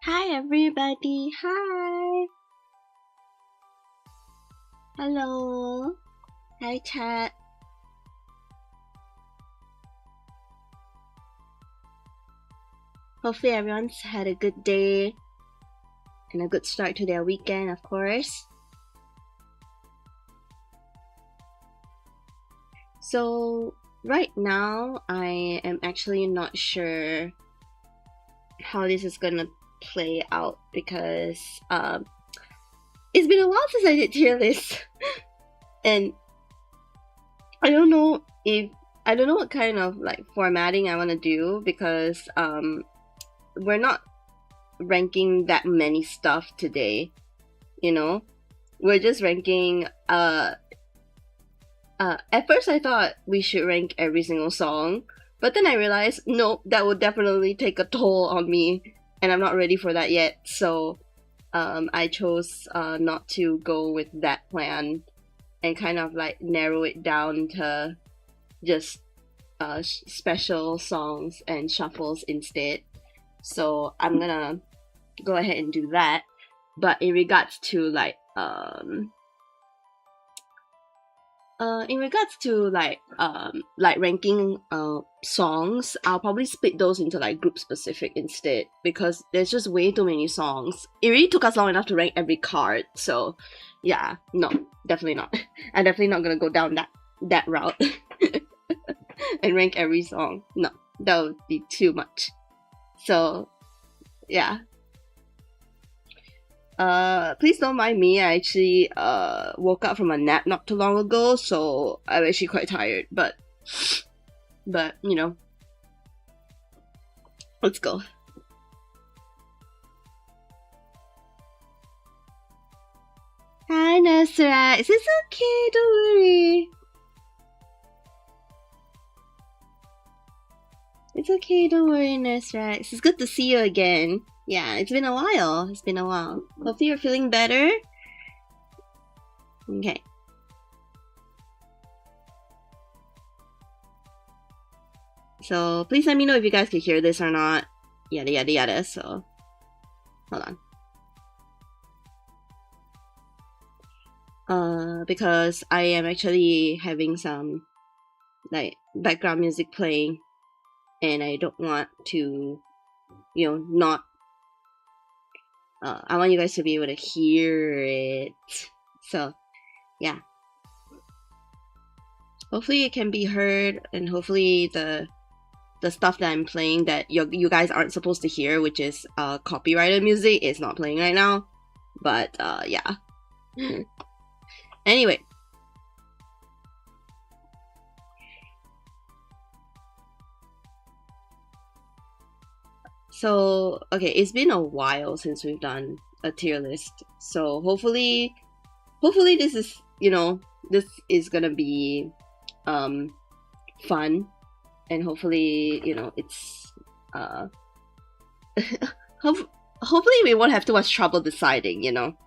Hi everybody, hi! Hello! Hi chat! Hopefully everyone's had a good day and a good start to their weekend, of course. So, right now, I am actually not sure how this is gonna play out because it's been a while since I did tier list and I don't know what kind of like formatting I want to do because we're not ranking that many stuff today, you know. We're just ranking at first I thought we should rank every single song, but then I realized no, that would definitely take a toll on me and I'm not ready for that yet. So I chose not to go with that plan and kind of like narrow it down to just special songs and shuffles instead. So I'm gonna go ahead and do that. But in regards to like ranking songs, I'll probably split those into like group specific instead because there's just way too many songs. It really took us long enough to rank every card, so yeah, no, definitely not. I'm definitely not gonna go down that route and rank every song. No, that would be too much. So yeah. Please don't mind me. I actually woke up from a nap not too long ago, so I'm actually quite tired. But you know, let's go. Hi Nasrat, it's okay, don't worry. It's okay, don't worry, Nasrat. It's good to see you again. Yeah, it's been a while. Hopefully you're feeling better. Okay. So please let me know if you guys can hear this or not. Yada yada yada. So hold on. Because I am actually having some like background music playing and I don't want to, you know, not I want you guys to be able to hear it. So yeah, hopefully it can be heard, and hopefully the stuff that I'm playing that you guys aren't supposed to hear, which is copyrighted music, is not playing right now. But yeah. Anyway. So, okay, it's been a while since we've done a tier list. So hopefully this is, you know, this is gonna be fun, and hopefully, you know, it's hopefully we won't have too much trouble deciding, you know.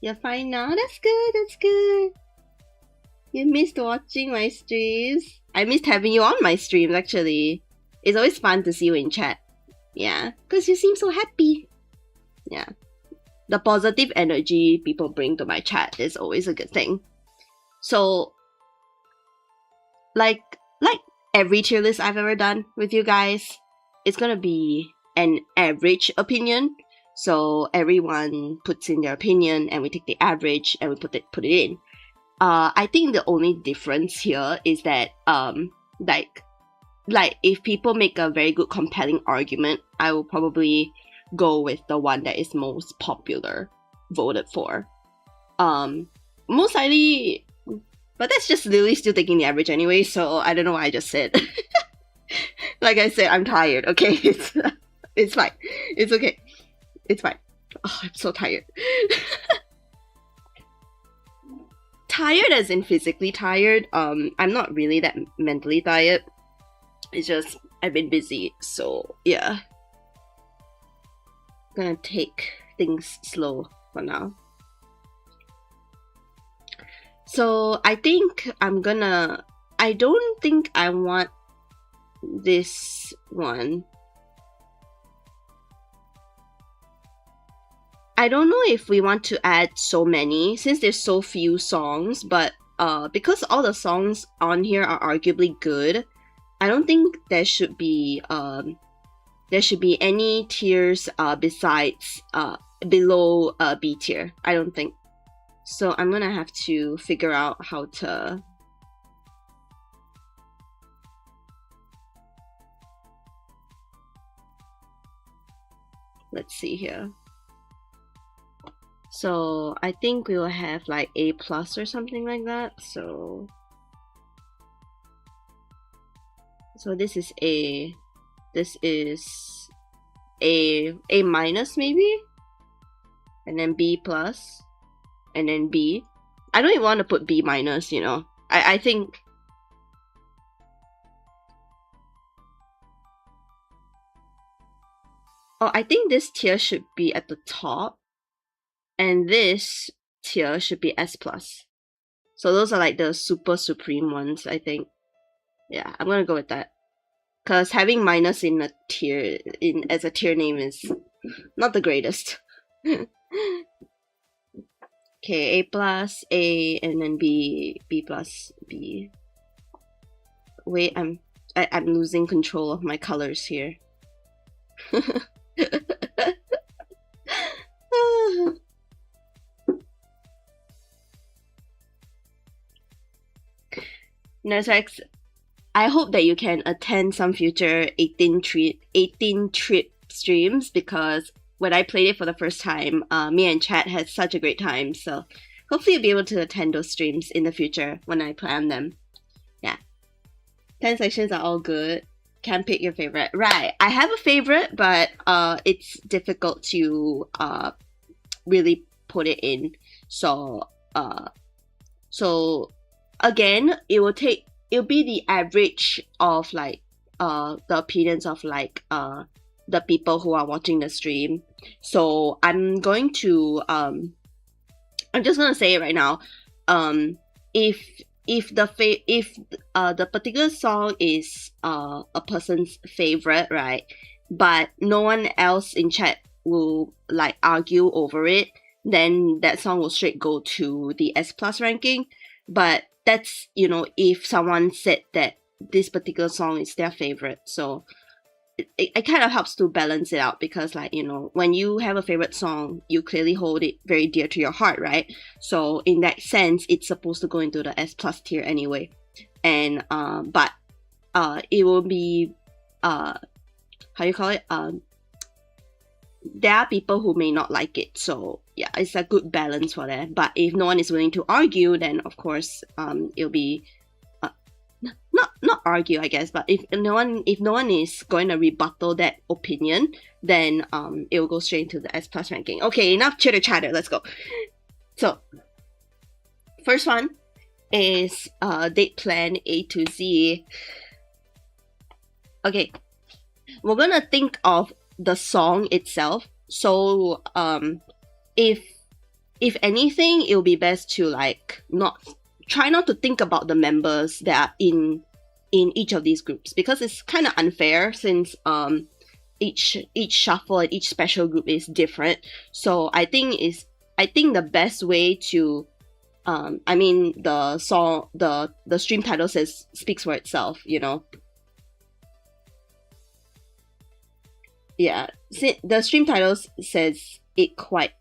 You're fine now? That's good. You missed watching my streams. I missed having you on my streams, actually. It's always fun to see you in chat. Yeah, because you seem so happy. Yeah. The positive energy people bring to my chat is always a good thing. So, like every tier list I've ever done with you guys, it's gonna be an average opinion. So everyone puts in their opinion and we take the average and we put it in. I think the only difference here is that like if people make a very good compelling argument, I will probably go with the one that is most popular voted for. Most likely, but that's just literally still taking the average anyway, so I don't know what I just said. Like I said, I'm tired, okay? It's fine. It's okay. It's fine. Oh, I'm so tired. Tired as in physically tired. I'm not really that mentally tired. It's just I've been busy, so yeah. Gonna take things slow for now. So I think I don't think I want this one. I don't know if we want to add so many since there's so few songs, but because all the songs on here are arguably good, I don't think there should be any tiers besides below B tier. I don't think. So I'm gonna have to figure out how to. Let's see here. So I think we will have like A plus or something like that. So this is A. This is A minus maybe, and then B plus, and then B. I don't even want to put B minus. You know, I think. Oh, I think this tier should be at the top. And this tier should be S plus. So those are like the super supreme ones, I think. Yeah, I'm gonna go with that. Cause having minus in a tier as a tier name is not the greatest. Okay, A plus, A, and then B plus, B. Wait, I'm losing control of my colors here. Nursex, I hope that you can attend some future 18 trip streams, because when I played it for the first time, me and Chat had such a great time. So hopefully you'll be able to attend those streams in the future when I plan them. Yeah. 10 sections are all good. Can't pick your favorite. Right. I have a favorite, but it's difficult to really put it in. So again, it'll be the average of like the opinions of like the people who are watching the stream. So I'm going to I'm just gonna say it right now. If the particular song is a person's favorite, right, but no one else in chat will like argue over it, then that song will straight go to the S plus ranking. But that's, you know, if someone said that this particular song is their favorite. So it kind of helps to balance it out, because like, you know, when you have a favorite song, you clearly hold it very dear to your heart, right? So in that sense, it's supposed to go into the S plus tier anyway. And but it will be how you call it, there are people who may not like it, so yeah, it's a good balance for that. But if no one is willing to argue, then of course it'll be not argue, I guess, but if no one is going to rebuttal that opinion, then it will go straight into the S plus ranking. Okay, enough chitter chatter, let's go. So first one is date plan A to Z. Okay, we're gonna think of the song itself. So if anything, it will be best to like try not to think about the members that are in each of these groups, because it's kind of unfair, since each shuffle and each special group is different. So I think the best way to I mean, the song, the stream title speaks for itself, you know. Yeah, the stream title says it quite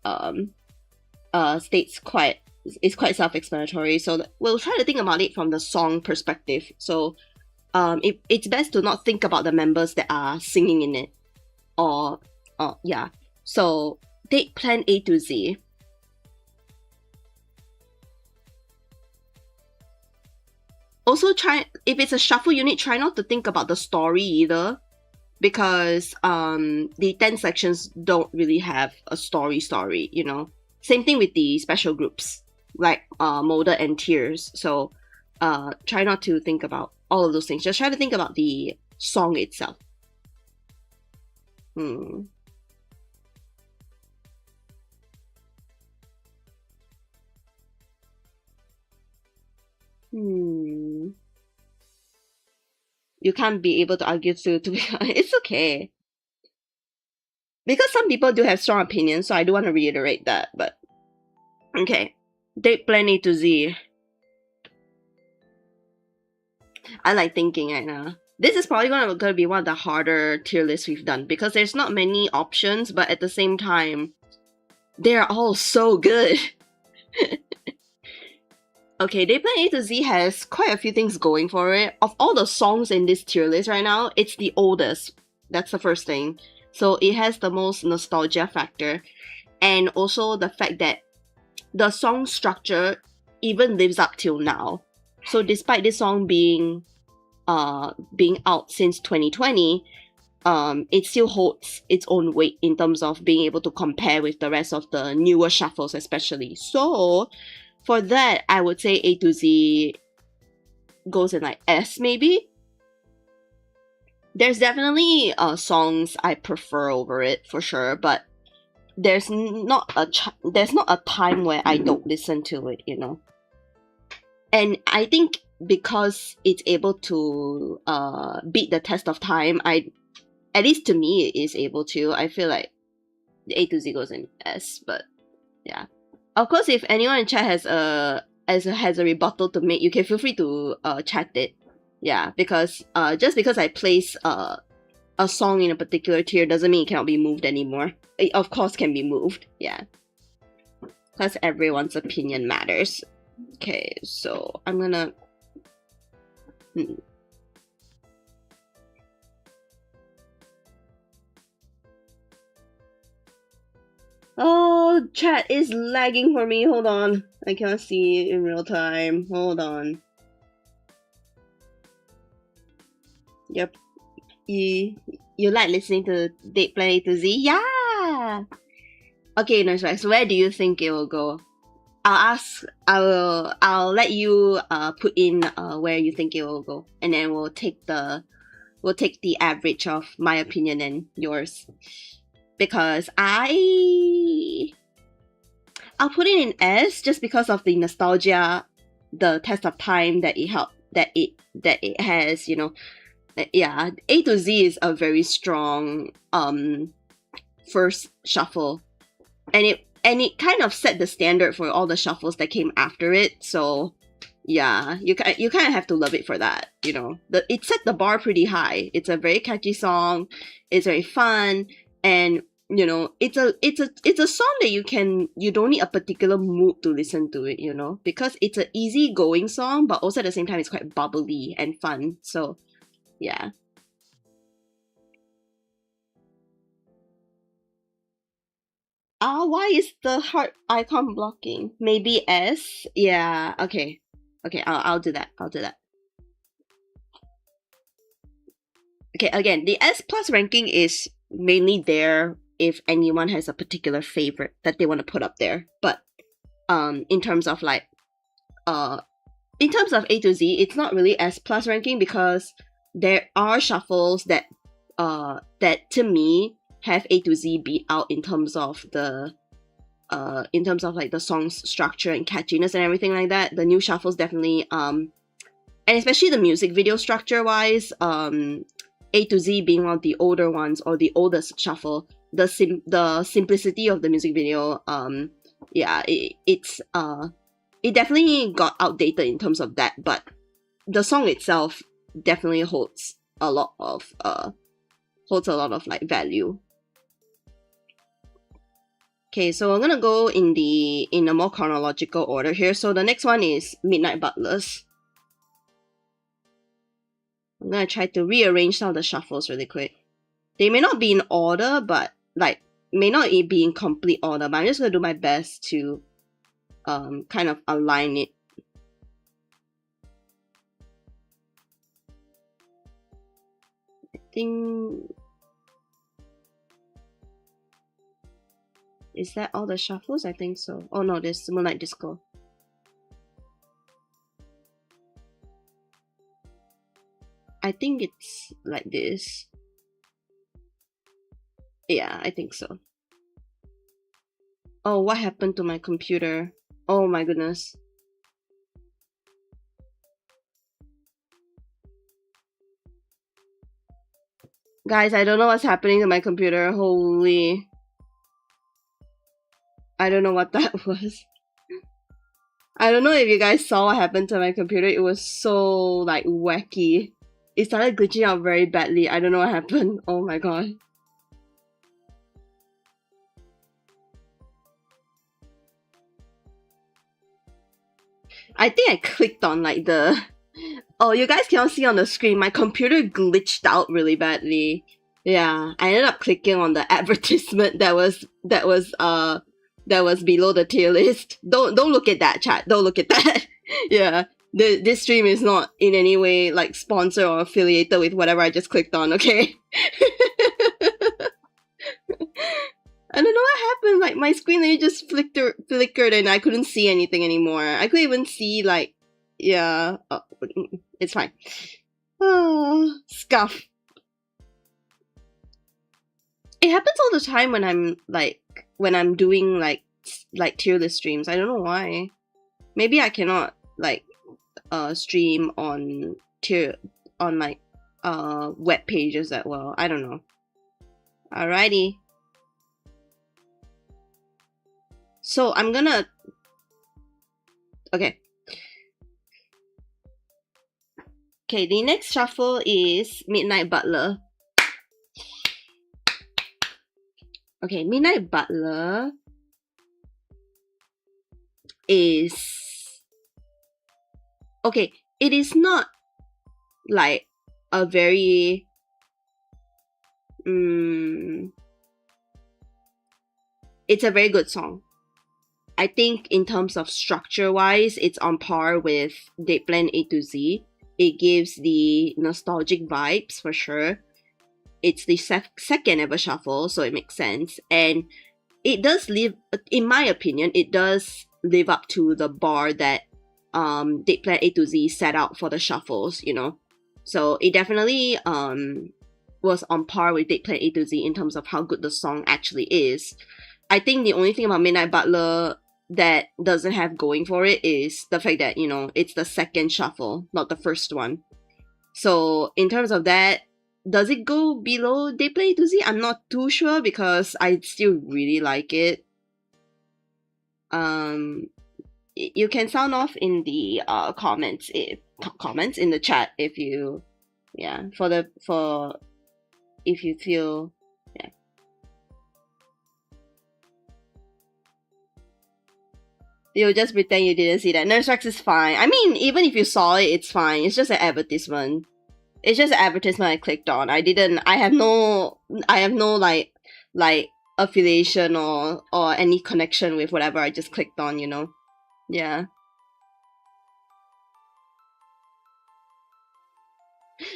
is quite self-explanatory. So we'll try to think about it from the song perspective. So it's best to not think about the members that are singing in it, or yeah. So date plan A to Z. Also, if it's a shuffle unit, try not to think about the story either, because the 10 sections don't really have a story, you know. Same thing with the special groups like molded and tiers. So try not to think about all of those things. Just try to think about the song itself. you can't be able to argue to be it's okay. Because some people do have strong opinions, so I do want to reiterate that, but okay. Date plan A to Z. I like thinking right now. This is probably gonna be one of the harder tier lists we've done because there's not many options, but at the same time, they're all so good. Okay, Date Plan A to Z has quite a few things going for it. Of all the songs in this tier list right now, it's the oldest. That's the first thing. So it has the most nostalgia factor. And also the fact that the song structure even lives up till now. So despite this song being out since 2020, it still holds its own weight in terms of being able to compare with the rest of the newer shuffles especially. So for that, I would say A to Z goes in like S maybe. There's definitely songs I prefer over it for sure, but there's not a time where I don't listen to it, you know. And I think because it's able to beat the test of time, at least to me it is able to. I feel like the A to Z goes in S, but yeah. Of course, if anyone in chat has a rebuttal to make, you can feel free to chat it. Yeah, because just because I place a song in a particular tier doesn't mean it cannot be moved anymore. It of course can be moved, yeah. Because everyone's opinion matters. Okay, so I'm gonna... Oh, chat is lagging for me. Hold on. I can't see in real time. Hold on. Yep. You like listening to Date Plan A to Z? Yeah! Okay, Nurse Rex, where do you think it will go? I'll let you put in where you think it will go, and then we'll take the average of my opinion and yours. Because I'll put it in S just because of the nostalgia, the test of time that it has, you know. Yeah, A to Z is a very strong first shuffle, and it kind of set the standard for all the shuffles that came after it. So yeah, you kind of have to love it for that, you know. It set the bar pretty high. It's a very catchy song. It's very fun, and you know, it's a song that you don't need a particular mood to listen to it, you know, because it's an easy-going song, but also at the same time it's quite bubbly and fun. So yeah. Why is the heart icon blocking? Maybe S? Yeah, okay. Okay, I'll do that. I'll do that. Okay, again, the S plus ranking is mainly there if anyone has a particular favorite that they want to put up there. But in terms of like in terms of A to Z, it's not really S plus ranking because there are shuffles that that to me have A to Z beat out in terms of the like the song's structure and catchiness and everything like that. The new shuffles definitely and especially the music video structure wise, A to Z being one of the older ones or the oldest shuffle, the simplicity of the music video, yeah, it definitely got outdated in terms of that, but the song itself definitely holds a lot of like value. Okay, so I'm gonna go in a more chronological order here. So the next one is Midnight Butlers. I'm gonna try to rearrange some of the shuffles really quick. They may not be in order, but like may not be in complete order, but I'm just gonna do my best to kind of align it. I think... Is that all the shuffles? I think so. Oh no, there's Moonlight Disco. I think it's like this. Yeah, I think so. Oh, what happened to my computer? Oh my goodness. Guys, I don't know what's happening to my computer. Holy. I don't know what that was. I don't know if you guys saw what happened to my computer. It was so, like, wacky. It started glitching out very badly. I don't know what happened. Oh my god. I think I clicked on, like, the... Oh, you guys cannot see on the screen. My computer glitched out really badly. Yeah, I ended up clicking on the advertisement that was below the tier list. Don't look at that, chat. Don't look at that. Yeah, this stream is not in any way like sponsored or affiliated with whatever I just clicked on. Okay. I don't know what happened. Like my screen really just flickered, and I couldn't see anything anymore. I couldn't even see like, yeah. Oh, it's fine. Oh, scuff. It happens all the time when I'm doing like tier list streams. I don't know why. Maybe I cannot like stream on like web pages that well. I don't know. Alrighty. So I'm gonna okay. Okay, the next shuffle is Midnight Butler. Okay, Midnight Butler is... Okay, it is not like a very... It's a very good song. I think in terms of structure-wise, it's on par with Date Plan A to Z. It gives the nostalgic vibes for sure. It's the second ever shuffle, so it makes sense. And it does live, in my opinion, it does live up to the bar that Date Plan A to Z set out for the shuffles, you know. So it definitely was on par with Date Plan A to Z in terms of how good the song actually is. I think the only thing about Midnight Butler that doesn't have going for it is the fact that, you know, it's the second shuffle, not the first one. So in terms of that, does it go below Date Plan A to Z? I'm not too sure because I still really like it. You can sound off in the comments in the chat if you if you feel You'll just pretend you didn't see that. Nurse Rex is fine. I mean, even if you saw it, it's fine. It's just an advertisement. It's just an advertisement I clicked on. I have no like affiliation or any connection with whatever I just clicked on, you know? Yeah.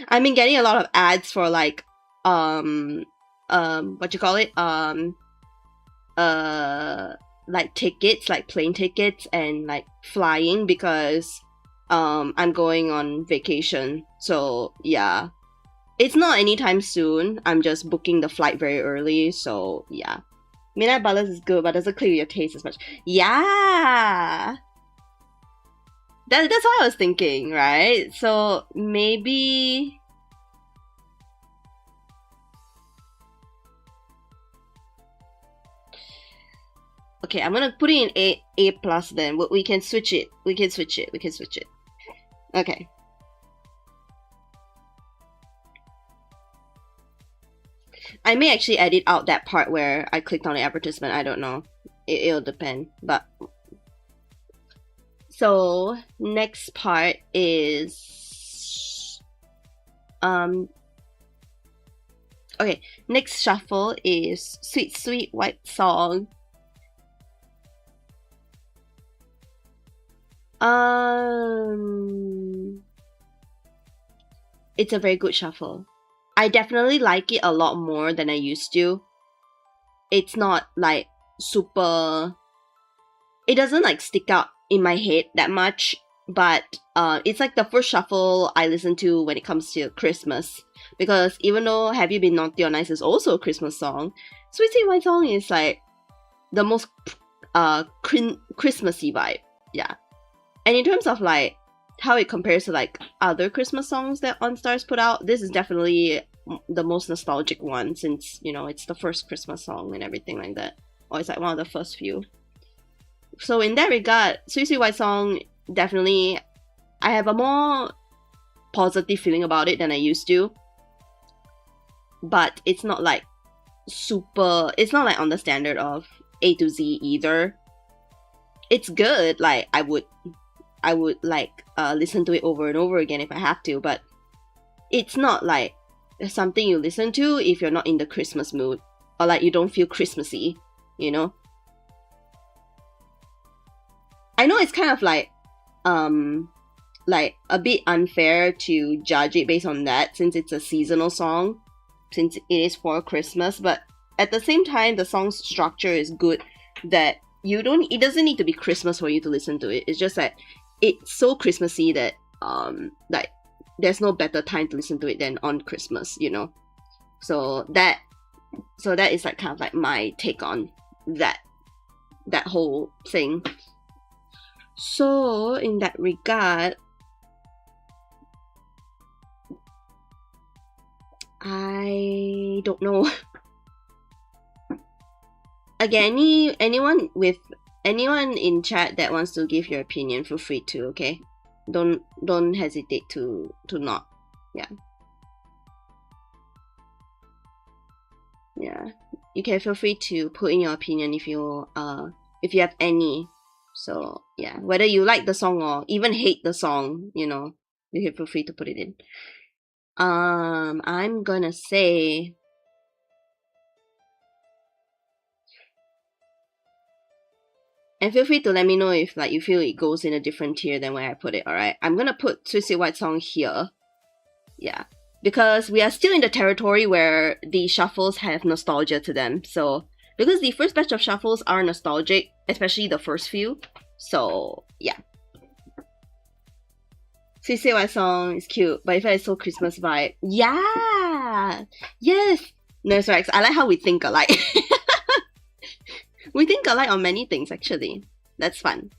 I've been getting a lot of ads for like what you call it? Like tickets, like plane tickets and like flying because I'm going on vacation. So yeah, it's not anytime soon. I'm just booking the flight very early. So yeah, Midnight Ballers is good, but doesn't clear your taste as much. Yeah, that's what I was thinking, right? So maybe. Okay, I'm gonna put it in A plus then. We can switch it. We can switch it. Okay. I may actually edit out that part where I clicked on the advertisement. I don't know. It'll depend. But so next part is okay. Next shuffle is Sweet Sweet White Song. It's a very good shuffle. I definitely like it a lot more than I used to. It's not like super... It doesn't like stick out in my head that much, but it's like the first shuffle I listen to when it comes to Christmas. Because even though Have You Been Naughty or Nice is also a Christmas song, Sweet Sweet White Song is like the most Christmassy vibe. Yeah. And in terms of like how it compares to like other Christmas songs that Enstars put out, this is definitely the most nostalgic one, since, you know, it's the first Christmas song and everything like that. Or it's like one of the first few. So in that regard, Sweet Sweet White Song, definitely, I have a more positive feeling about it than I used to. But it's not like it's not like on the standard of A to Z either. It's good, like I would like listen to it over and over again if I have to, but it's not like something you listen to if you're not in the Christmas mood, or like you don't feel Christmassy, you know? I know it's kind of like a bit unfair to judge it based on that, since it's a seasonal song, since it is for Christmas, but at the same time, the song's structure is good, that it doesn't need to be Christmas for you to listen to it. It's just that it's so Christmassy that like there's no better time to listen to it than on Christmas, you know? So that is like kind of like my take on that whole thing. So in that regard, I don't know. Again, anyone in chat that wants to give your opinion, feel free to, okay? Don't hesitate to not. Yeah. Yeah. You can feel free to put in your opinion if you have any. So yeah, whether you like the song or even hate the song, you know, you can feel free to put it in. I'm gonna say, and feel free to let me know if like you feel it goes in a different tier than where I put it, alright? I'm gonna put Sweet Sweet White Song here. Yeah. Because we are still in the territory where the shuffles have nostalgia to them. So, because the first batch of shuffles are nostalgic, especially the first few. So, yeah. Sweet Sweet White Song is cute, but if it's so Christmas vibe. Yeah! Yes! Nurse Rex, I like how we think alike. We think alike on many things, actually. That's fun.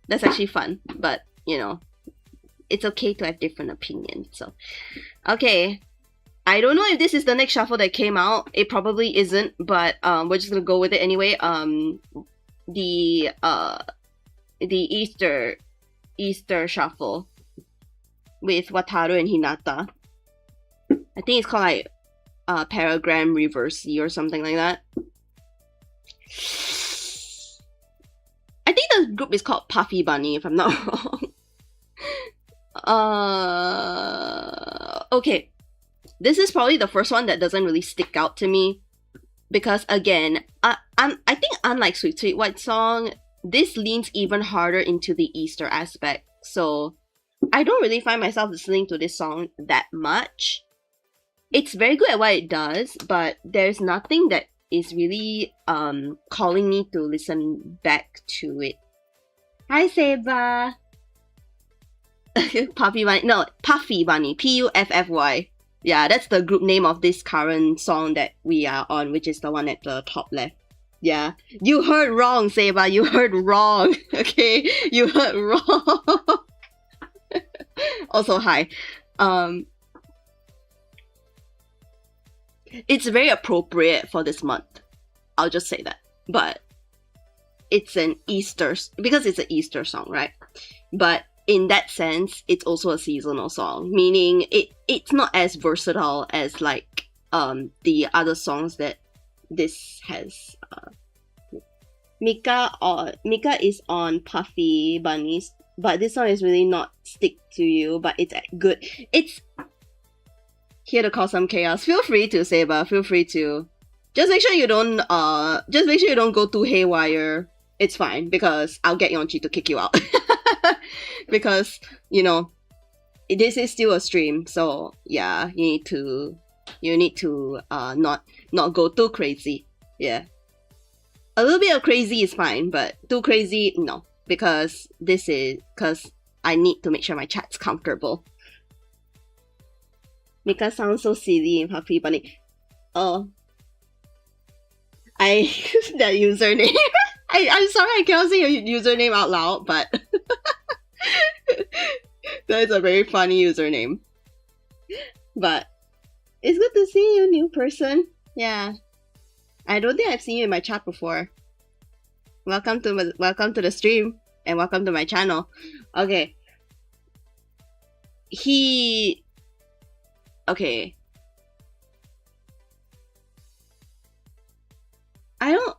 That's actually fun, but, you know, it's okay to have different opinions, so. Okay. I don't know if this is the next shuffle that came out. It probably isn't, but we're just gonna go with it anyway. The Easter shuffle with Wataru and Hinata. I think it's called like Paragram Reversi or something like that. I think the group is called Puffy Bunny, if I'm not wrong. Okay. This is probably the first one that doesn't really stick out to me, because again, I think unlike Sweet Sweet White Song, this leans even harder into the Easter aspect. So I don't really find myself listening to this song that much. It's very good at what it does, but there's nothing that is really calling me to listen back to it. Hi Seba. Puffy Bunny. No, Puffy Bunny. Puffy. Yeah, that's the group name of this current song that we are on, which is the one at the top left. Yeah. You heard wrong, Seba. You heard wrong. Okay? You heard wrong. Also, hi. It's very appropriate for this month. I'll just say that. But it's an Easter... Because it's an Easter song, right? But in that sense, it's also a seasonal song. Meaning, it's not as versatile as, like, the other songs that this has. Mika is on Puffy Bunnies, but this song is really not Stick to You, but it's good. It's here to cause some chaos. Feel free to, Seba. Feel free to. Just make sure you don't go too haywire. It's fine, because I'll get Yonchi to kick you out. Because, you know, this is still a stream, so yeah, you need to not go too crazy. Yeah. A little bit of crazy is fine, but too crazy, no. Because I need to make sure my chat's comfortable. Mika sounds so silly in Puffy Bunny. Oh. That username. I'm sorry I cannot say your username out loud, but that is a very funny username. But It's good to see you, new person. Yeah. I don't think I've seen you in my chat before. Welcome to the stream and welcome to my channel. Okay. Okay. I don't.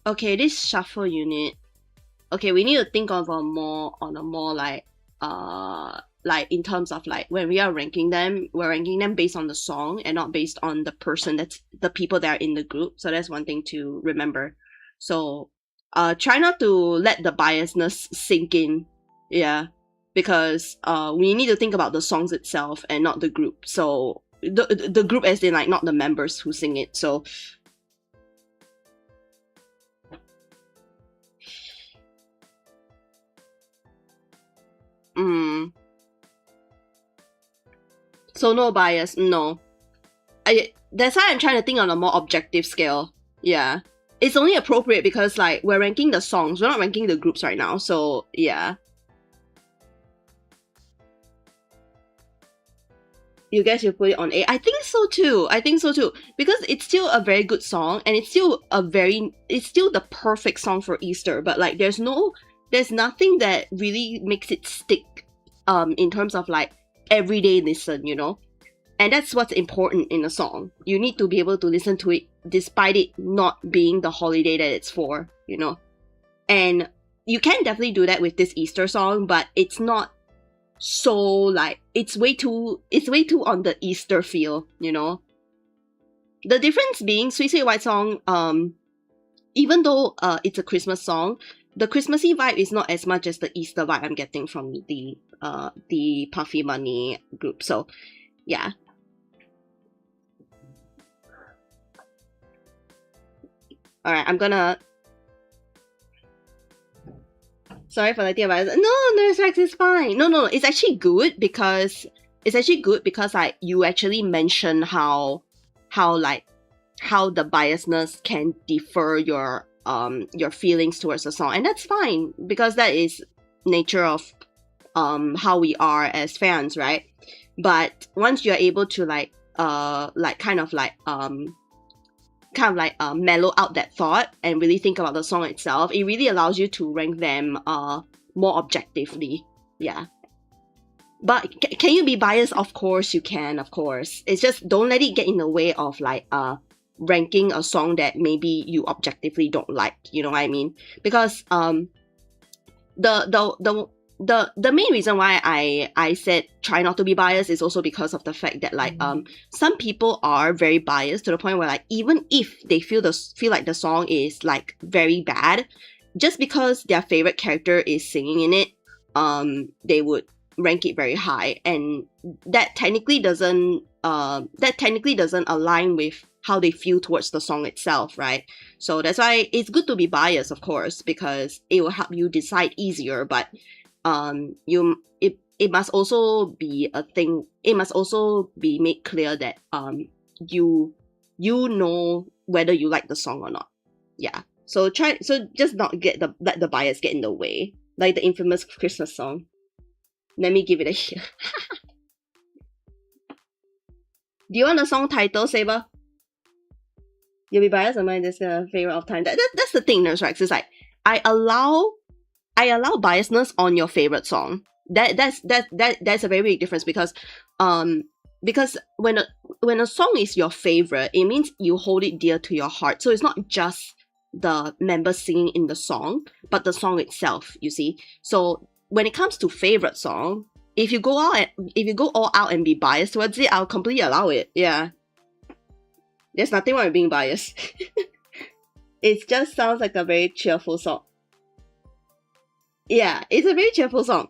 Okay, this shuffle unit. Okay, we need to think of a more like in terms of like when we are ranking them, we're ranking them based on the song and not based on the person that's the people that are in the group. So that's one thing to remember. So try not to let the biasness sink in. Yeah. Because we need to think about the songs itself and not the group. So the group as in like not the members who sing it. So so no bias, no. That's why I'm trying to think on a more objective scale. Yeah. It's only appropriate because like we're ranking the songs, we're not ranking the groups right now. So yeah. You guys will put it on A. I think so too. Because it's still a very good song and it's still the perfect song for Easter, but like there's nothing that really makes it stick in terms of like everyday listen, you know? And that's what's important in a song. You need to be able to listen to it despite it not being the holiday that it's for, you know? And you can definitely do that with this Easter song, but it's not so like it's way too on the Easter feel, you know? The difference being Sweet Sweet White Song, even though it's a Christmas song, the Christmassy vibe is not as much as the Easter vibe I'm getting from the Puffy Money group. So yeah. Alright, I'm gonna... Sorry for letting about it. No, Nurse Rex is fine. No, it's actually good because like you actually mention how the biasness can defer your feelings towards the song, and that's fine because that is nature of how we are as fans, right? But once you're able to mellow out that thought and really think about the song itself, it really allows you to rank them more objectively. Yeah. But can you be biased? Of course you can, of course. It's just don't let it get in the way of like ranking a song that maybe you objectively don't like, you know what I mean? Because the main reason why I said try not to be biased is also because of the fact that like some people are very biased to the point where like even if they feel like the song is like very bad, just because their favorite character is singing in it, they would rank it very high, and that technically doesn't align with how they feel towards the song itself, right? So that's why it's good to be biased, of course, because it will help you decide easier, but it must also be a thing. It must also be made clear that you know whether you like the song or not. Yeah. So just not let the bias get in the way, like the infamous Christmas song. Let me give it a hear. Do you want a song title, Saber? You'll be biased or mine? That's a favorite of time. That's the thing, Nurse Rex. It's like I allow biasness on your favorite song. That's a very big difference because when a song is your favorite, it means you hold it dear to your heart. So it's not just the members singing in the song, but the song itself, you see. So when it comes to favorite song, if you go all out and be biased towards it, I'll completely allow it. Yeah. There's nothing wrong with being biased. It just sounds like a very cheerful song. Yeah, it's a very cheerful song.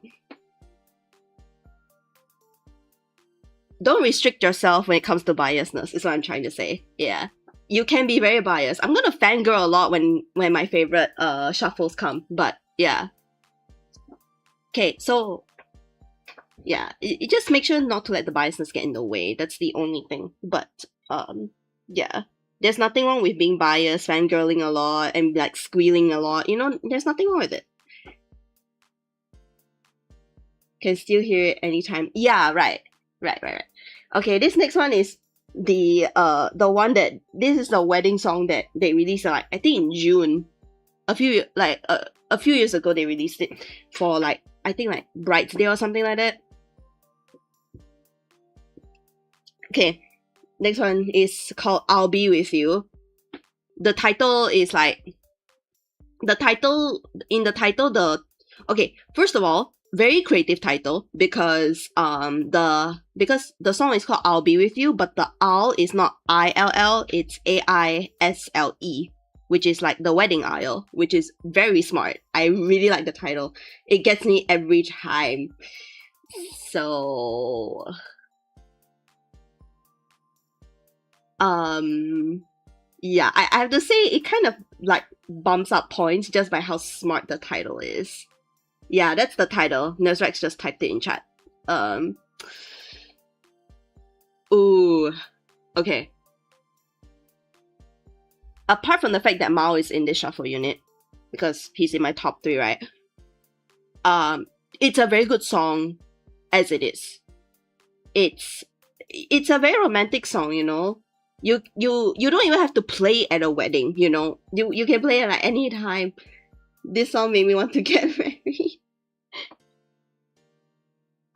Don't restrict yourself when it comes to biasness, is what I'm trying to say. Yeah. You can be very biased. I'm gonna fangirl a lot when my favorite shuffles come, but yeah. Okay, so yeah, it just make sure not to let the biasness get in the way. That's the only thing. But yeah. There's nothing wrong with being biased, fangirling a lot, and like squealing a lot. You know, there's nothing wrong with it. Can still hear it anytime. Yeah, right. Right. Okay, this next one is the one that this is the wedding song that they released like I think in June. A few years ago they released it for like I think like Bride's Day or something like that. Okay, next one is called I'll Be With You. The title is like okay, first of all, very creative title because the song is called I'll Be With You, but the I'll is not ILL, it's AISLE, which is like the wedding aisle, which is very smart. I really like the title. It gets me every time. So yeah, I have to say it kind of like bumps up points just by how smart the title is. Yeah, that's the title. Nurserex just typed it in chat. Ooh. Okay. Apart from the fact that Mao is in this shuffle unit, because he's in my top 3, right? It's a very good song as it is. It's a very romantic song, you know. You don't even have to play at a wedding, you know. You can play it at any time. This song made me want to get married.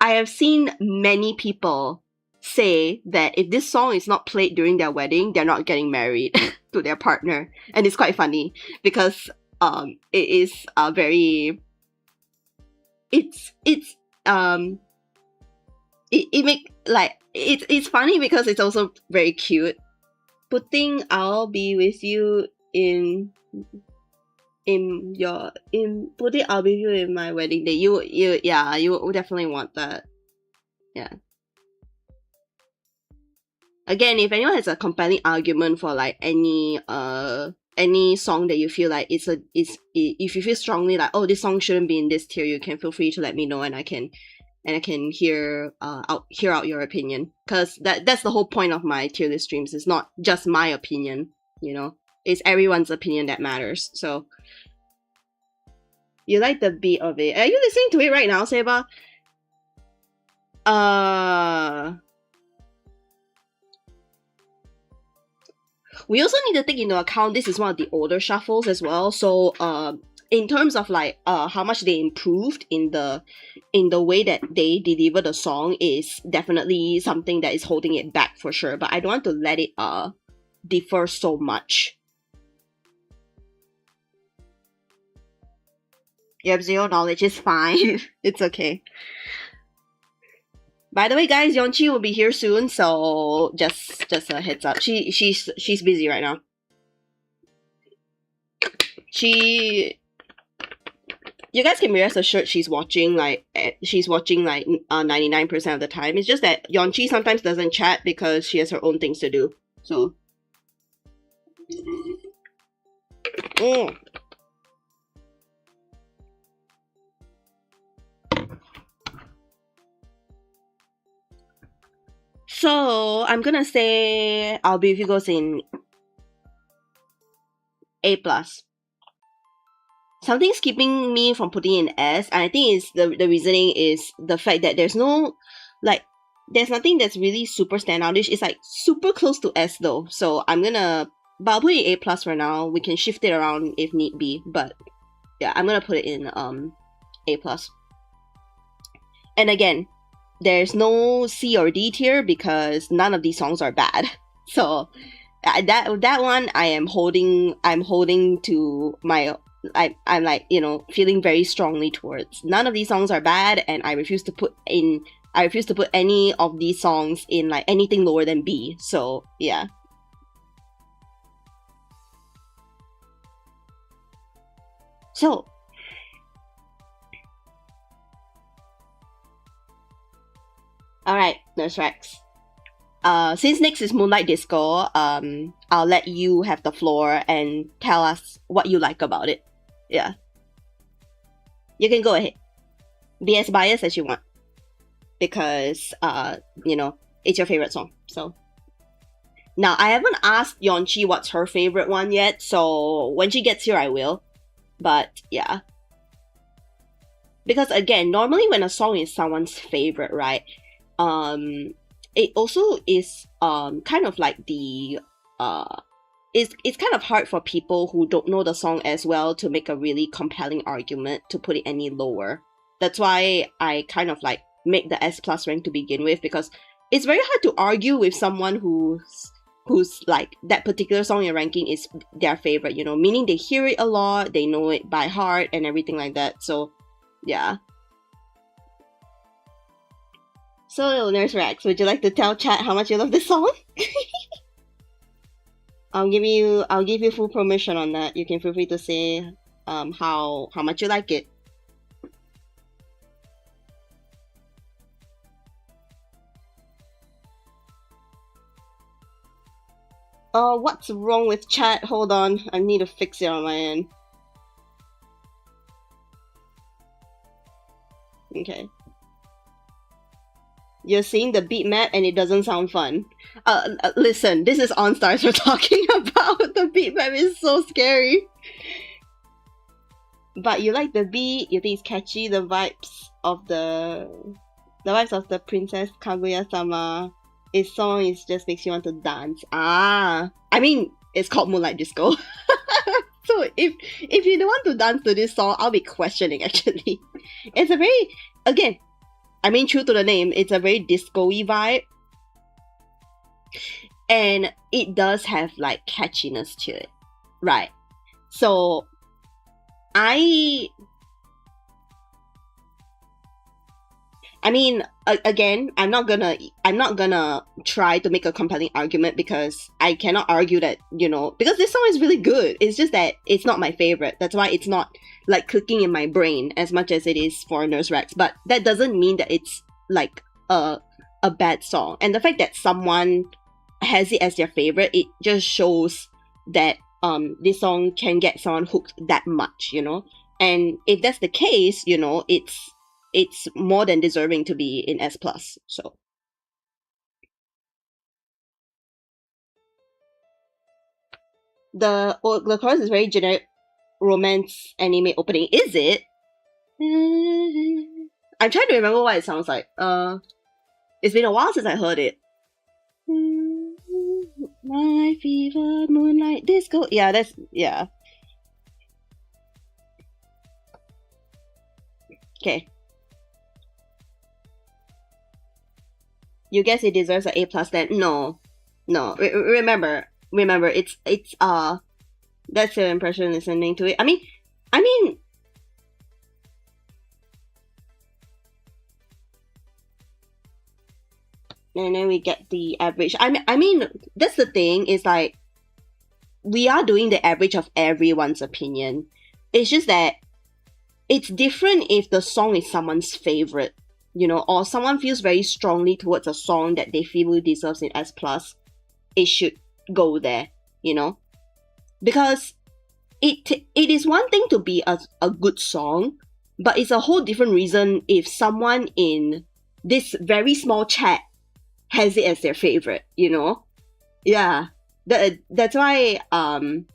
I have seen many people say that if this song is not played during their wedding, they're not getting married to their partner. And it's quite funny because it is very it's funny because it's also very cute. Putting I'll Be With You in putting I'll Be With You in my wedding day. You definitely want that. Yeah. Again, if anyone has a compelling argument for like any song that you feel like if you feel strongly like, oh, this song shouldn't be in this tier, you can feel free to let me know and I can hear out your opinion, because that's the whole point of my tier list streams. It's not just my opinion, you know, it's everyone's opinion that matters. So you like the beat of it. Are you listening to it right now, Seba? We also need to take into account this is one of the older shuffles as well. So in terms of like how much they improved in the way that they deliver the song is definitely something that is holding it back for sure. But I don't want to let it differ so much. You have zero knowledge, it's fine. It's okay. By the way, guys, Yeonchi will be here soon, so just a heads up. She's busy right now. You guys can be rest assured she's watching like 99% of the time. It's just that Yeonchi sometimes doesn't chat because she has her own things to do. So So I'm gonna say I'll Be With You goes in A+. Something's keeping me from putting in S, and I think it's the reasoning is the fact that there's no there's nothing that's really super standoutish. It's like super close to S though. So but I'll put it in A+ for now. We can shift it around if need be, but yeah, I'm gonna put it in A+. And again, there's no C or D tier because none of these songs are bad. So that one I'm holding to my I'm like, you know, feeling very strongly towards. None of these songs are bad, and I refuse to put any of these songs in like anything lower than B. So yeah. So alright, Nurse Rex. Since next is Moonlight Disco, I'll let you have the floor and tell us what you like about it. Yeah. You can go ahead. Be as biased as you want. Because, you know, it's your favorite song. So now, I haven't asked Yeonchi what's her favorite one yet, so when she gets here, I will. But, yeah. Because again, normally when a song is someone's favorite, right, it also is kind of like the it's kind of hard for people who don't know the song as well to make a really compelling argument to put it any lower. That's why I kind of like make the S plus rank to begin with, because it's very hard to argue with someone who's like that particular song in ranking is their favorite, you know, meaning they hear it a lot, they know it by heart and everything like that. So yeah. So Nurse Rex, would you like to tell chat how much you love this song? I'll give you full permission on that. You can feel free to say how much you like it. What's wrong with chat? Hold on, I need to fix it on my end. Okay. You're seeing the beat map and it doesn't sound fun. Listen, this is Enstars we're talking about. The beat map is so scary. But you like the beat, you think it's catchy, the vibes of the Princess Kaguya-sama. Its song just makes you want to dance. I mean, it's called Moonlight Disco. So if you don't want to dance to this song, I'll be questioning actually. It's a very, again, I mean, true to the name, it's a very disco-y vibe. And it does have like catchiness to it. Right. So I mean, again, I'm not gonna try to make a compelling argument because I cannot argue that, you know, because this song is really good. It's just that it's not my favorite. That's why it's not like clicking in my brain as much as it is for Nurse Rex. But that doesn't mean that it's like a bad song. And the fact that someone has it as their favorite, it just shows that this song can get someone hooked that much, you know. And if that's the case, you know, it's more than deserving to be in S plus. So the chorus is very generic romance anime opening. Is it? I'm trying to remember what it sounds like. It's been a while since I heard it. My fever, moonlight disco. Yeah, yeah. Okay. You guess it deserves an A plus then? No. Remember, it's that's your impression listening to it. I mean, and then we get the average. I mean, that's the thing, is like, we are doing the average of everyone's opinion. It's just that it's different if the song is someone's favorite, you know, or someone feels very strongly towards a song that they feel deserves an S plus. It should go there, you know, because it is one thing to be a good song, but it's a whole different reason if someone in this very small chat has it as their favorite, you know. Yeah, that's why I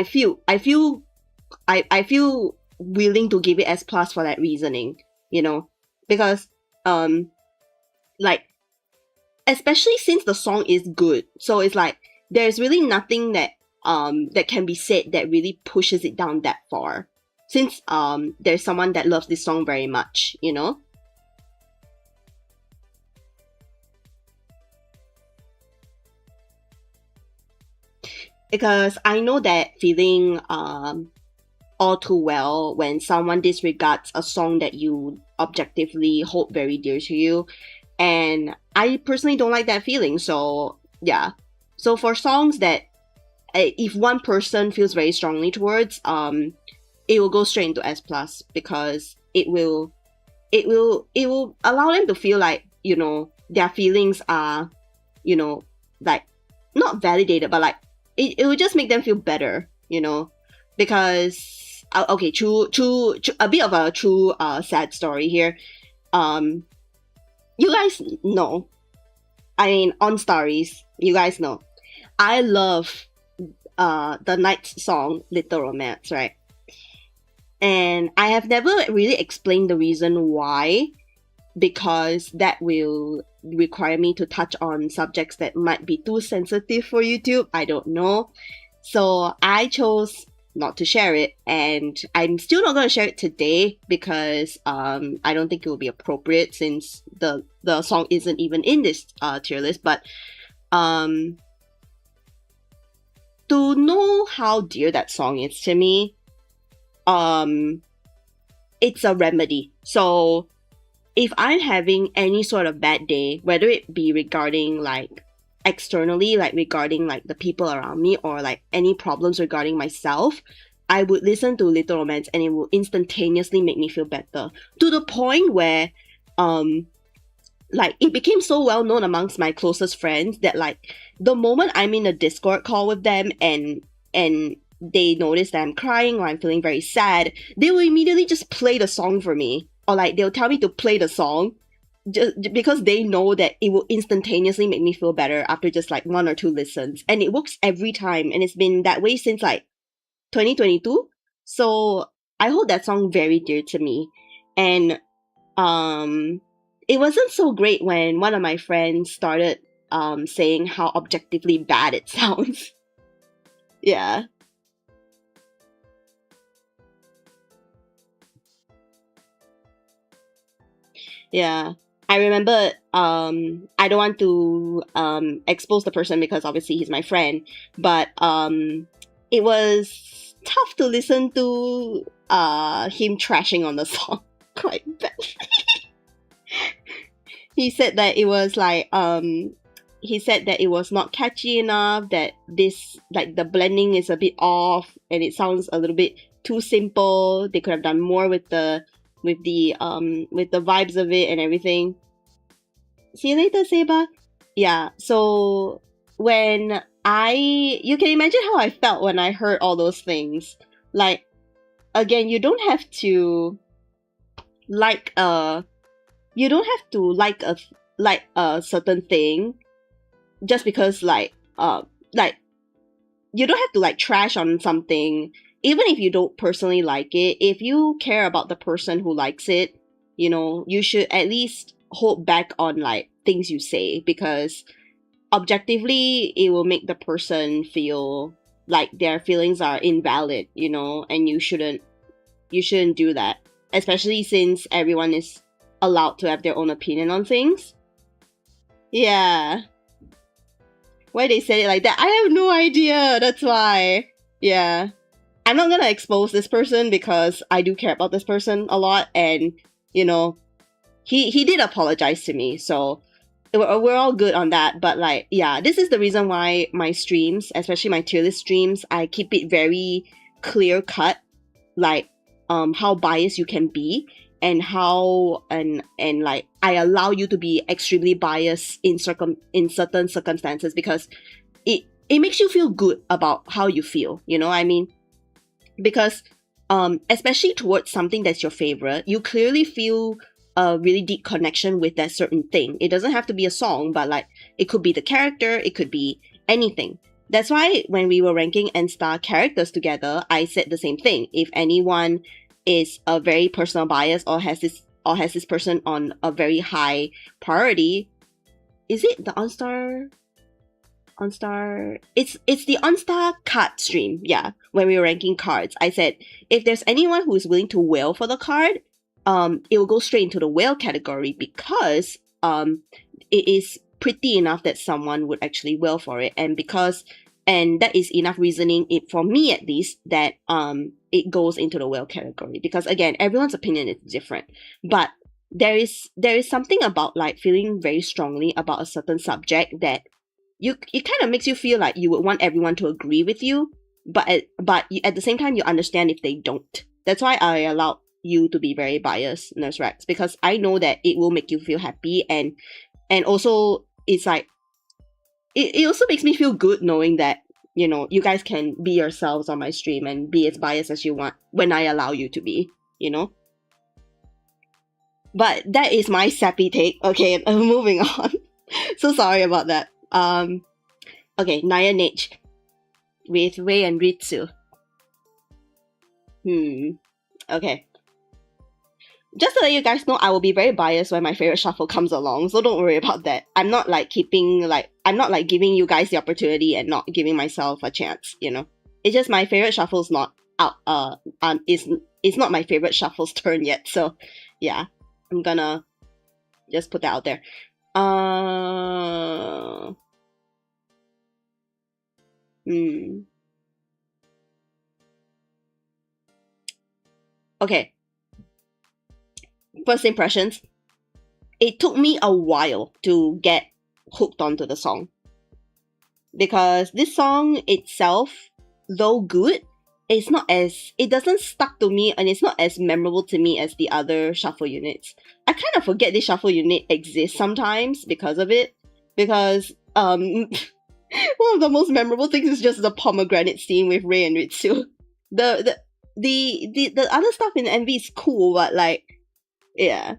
feel willing to give it S plus for that reasoning, you know, because like, especially since the song is good, so it's like there's really nothing that that can be said that really pushes it down that far, since there's someone that loves this song very much, you know. Because I know that feeling all too well when someone disregards a song that you objectively hold very dear to you. And I personally don't like that feeling. So yeah. So for songs that if one person feels very strongly towards, it will go straight into S plus, because it will allow them to feel like, you know, their feelings are, you know, like, not validated, but like it will just make them feel better, you know, because okay, true a bit of a true sad story here. You guys know, I mean, on Starries, you guys know, I love the Knight's song Little Romance, right? And I have never really explained the reason why, because that will require me to touch on subjects that might be too sensitive for YouTube. I don't know. So I chose not to share it, and I'm still not going to share it today because I don't think it will be appropriate since the song isn't even in this tier list. But to know how dear that song is to me, it's a remedy. So if I'm having any sort of bad day, whether it be regarding like externally, like regarding like the people around me, or like any problems regarding myself, I would listen to Little Romance and it will instantaneously make me feel better, to the point where like it became so well known amongst my closest friends that like the moment I'm in a Discord call with them and they notice that I'm crying or I'm feeling very sad, they will immediately just play the song for me, or like they'll tell me to play the song just because they know that it will instantaneously make me feel better after just like 1 or 2 listens. And it works every time, and it's been that way since like 2022. So I hold that song very dear to me. And it wasn't so great when one of my friends started saying how objectively bad it sounds. Yeah. Yeah. I remember I don't want to expose the person because obviously he's my friend, but it was tough to listen to him trashing on the song quite bad. He said that it was like he said that it was not catchy enough, that this like the blending is a bit off and it sounds a little bit too simple. They could have done more with the vibes of it and everything. See you later, Seba. Yeah, so when you can imagine how I felt when I heard all those things. Like, again, you don't have to like a certain thing just because like you don't have to like trash on something even if you don't personally like it. If you care about the person who likes it, you should at least hold back on like things you say, because objectively it will make the person feel like their feelings are invalid, and you shouldn't do that, especially since everyone is allowed to have their own opinion on things. Yeah. Why they said it like that, I have no idea. That's why. Yeah. I'm not gonna expose this person because I do care about this person a lot, and he did apologize to me, so we're all good on that. But like, yeah, this is the reason why my streams, especially my tier list streams, I keep it very clear cut, like how biased you can be, and how and like I allow you to be extremely biased in certain circumstances, because it makes you feel good about how you feel, I mean, because especially towards something that's your favorite, you clearly feel a really deep connection with that certain thing. It doesn't have to be a song, but like it could be the character, it could be anything. That's why when we were ranking Enstar characters together, I said the same thing. If anyone is a very personal bias or has this person on a very high priority, is it the OnStar? It's the OnStar card stream. Yeah, when we were ranking cards, I said if there's anyone who is willing to wail for the card, it will go straight into the whale category, because it is pretty enough that someone would actually wail for it, and that is enough reasoning, for me at least, that it goes into the whale category. Because again, everyone's opinion is different, but there is something about like feeling very strongly about a certain subject that it kind of makes you feel like you would want everyone to agree with you, but at the same time you understand if they don't. That's why I allowed you to be very biased, Nurse Rex, because I know that it will make you feel happy, and also it's like it also makes me feel good knowing that you guys can be yourselves on my stream and be as biased as you want when I allow you to be, But that is my sappy take. Okay, moving on. So sorry about that. Okay, Naya Nage with Ray and Ritsu. Okay. Just to let you guys know, I will be very biased when my favorite shuffle comes along, so don't worry about that. I'm not like giving you guys the opportunity and not giving myself a chance, you know. It's just my favorite shuffle's not out. It's not my favorite shuffle's turn yet. So, yeah, I'm gonna just put that out there. Okay. First impressions. It took me a while to get hooked onto the song. Because this song itself, though good, it doesn't stuck to me and it's not as memorable to me as the other shuffle units. I kind of forget this shuffle unit exists sometimes because of it. Because one of the most memorable things is just the pomegranate scene with Rei and Ritsu. The other stuff in MV is cool, but like, yeah.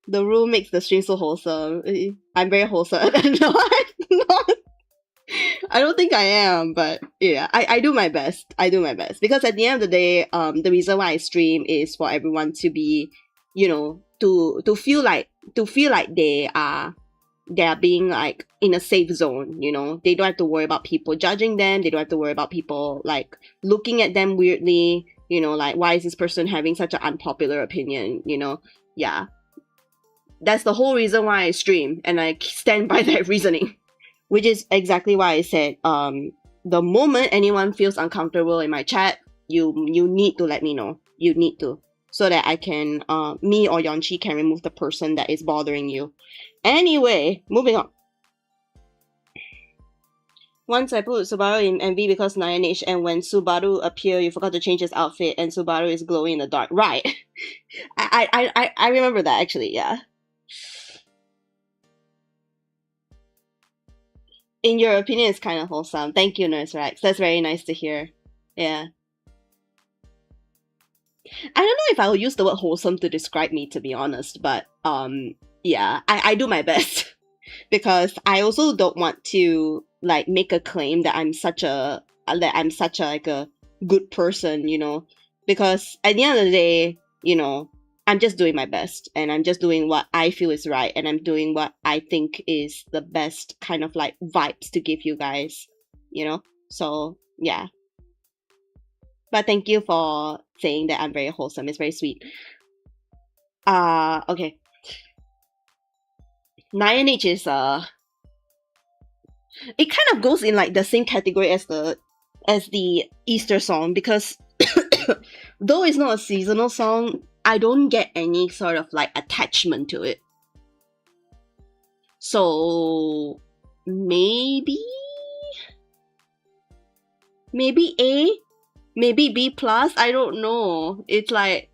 The room makes the stream so wholesome. I'm very wholesome. No, I'm not. I don't think I am, but yeah, I do my best. I do my best. Because at the end of the day, the reason why I stream is for everyone to be, you know, to feel like they are being like in a safe zone, you know. They don't have to worry about people judging them, they don't have to worry about people like looking at them weirdly, you know, like why is this person having such an unpopular opinion, you know? Yeah. That's the whole reason why I stream, and I stand by that reasoning. Which is exactly why I said, the moment anyone feels uncomfortable in my chat, you need to let me know. You need to. So that I can, me or Yonchi can remove the person that is bothering you. Anyway, moving on. Once I put Subaru in MV because 9H, and when Subaru appeared, you forgot to change his outfit, and Subaru is glowing in the dark. Right. I remember that, actually, yeah. In your opinion, it's kind of wholesome. Thank you, Nurse Rex. That's very nice to hear. Yeah. I don't know if I'll use the word wholesome to describe me, to be honest, but yeah, I do my best. Because I also don't want to like make a claim that I'm such a like a good person, you know. Because at the end of the day, you know, I'm just doing my best, and I'm just doing what I feel is right, and I'm doing what I think is the best kind of like vibes to give you guys, you know? So, yeah. But thank you for saying that I'm very wholesome. It's very sweet. Okay. 9H is, it kind of goes in like the same category as the Easter song, because though it's not a seasonal song, I don't get any sort of like attachment to it. So maybe A, maybe B plus. I don't know. It's like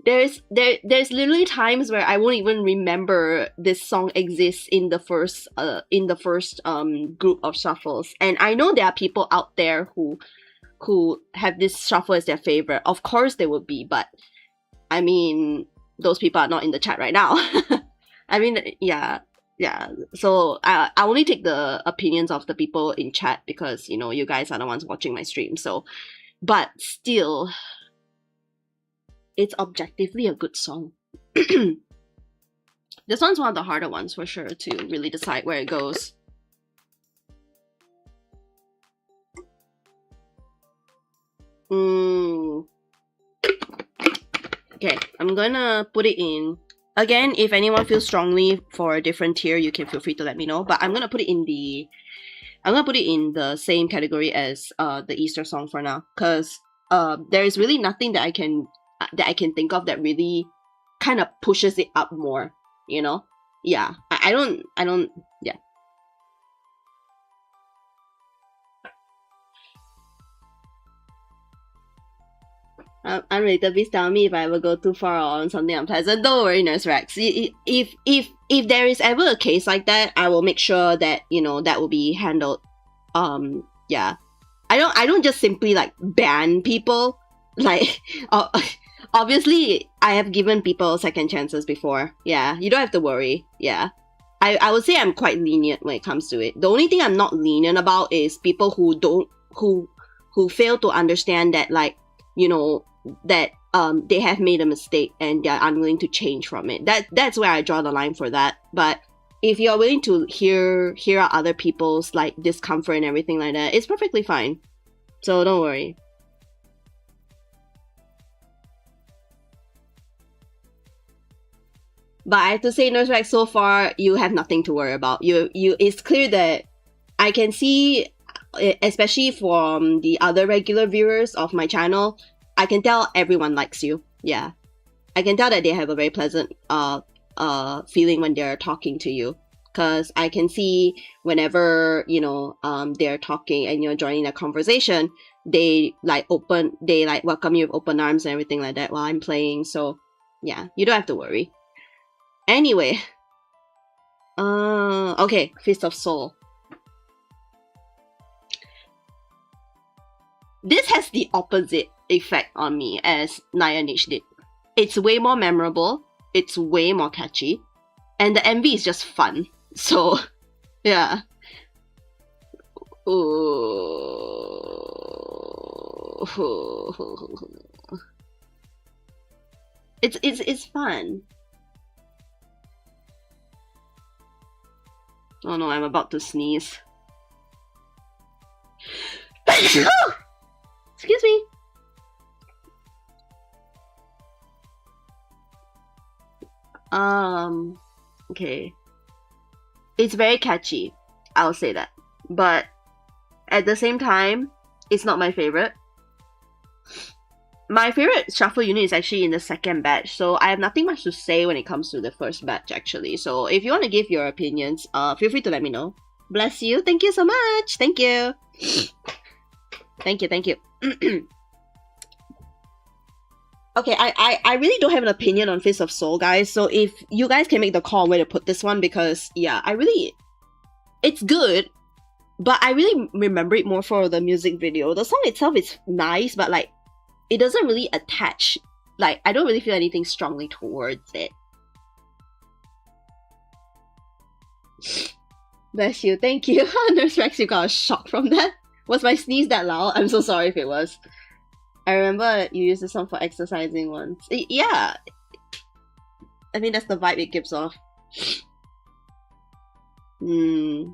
there's literally times where I won't even remember this song exists in the first group of shuffles, and I know there are people out there who have this shuffle as their favorite. Of course there would be, but I mean, those people are not in the chat right now. I mean, yeah. So I only take the opinions of the people in chat because, you know, you guys are the ones watching my stream. So, but still, it's objectively a good song. This one's one of the harder ones for sure to really decide where it goes. Okay, I'm gonna put it in. Again, if anyone feels strongly for a different tier, you can feel free to let me know. But I'm gonna put it in the same category as the Easter song for now, because there is really nothing that I can think of that really kind of pushes it up more. You know? Yeah. I don't. Yeah. Unrated, please tell me if I ever go too far on something unpleasant. Don't worry, Nurse Rex. If there is ever a case like that, I will make sure that, you know, that will be handled. Yeah. I don't just simply like ban people. Like, obviously, I have given people second chances before. Yeah, you don't have to worry. Yeah. I would say I'm quite lenient when it comes to it. The only thing I'm not lenient about is people who who fail to understand that, like, you know, that they have made a mistake and they're unwilling to change from it. That's where I draw the line for that. But if you're willing to hear out other people's like discomfort and everything like that, it's perfectly fine. So don't worry. But I have to say, Nurse, so far you have nothing to worry about. It's clear that I can see, especially from the other regular viewers of my channel, I can tell everyone likes you. Yeah, I can tell that they have a very pleasant feeling when they're talking to you. Cause I can see whenever, you know, they're talking and you're joining the conversation, they welcome you with open arms and everything like that while I'm playing. So yeah, you don't have to worry. Anyway, okay, Fist of Soul. This has the opposite effect on me as Naya Niche did. It's way more memorable, it's way more catchy, and the MV is just fun. So, yeah. It's fun. Oh no, I'm about to sneeze. Excuse me. Okay. It's very catchy, I'll say that. But at the same time, it's not my favorite. My favorite shuffle unit is actually in the second batch, so I have nothing much to say when it comes to the first batch actually. So if you want to give your opinions, feel free to let me know. Bless you. Thank you so much. Thank you. Thank you. Okay, I really don't have an opinion on Fist of Soul, guys, so if you guys can make the call on where to put this one, because yeah, it's good, but I really remember it more for the music video. The song itself is nice, but like, it doesn't really attach, like, I don't really feel anything strongly towards it. Bless you, thank you. Nurse Rex, you got a shock from that? Was my sneeze that loud? I'm so sorry if it was. I remember you used this song for exercising once. Yeah. I mean, that's the vibe it gives off. I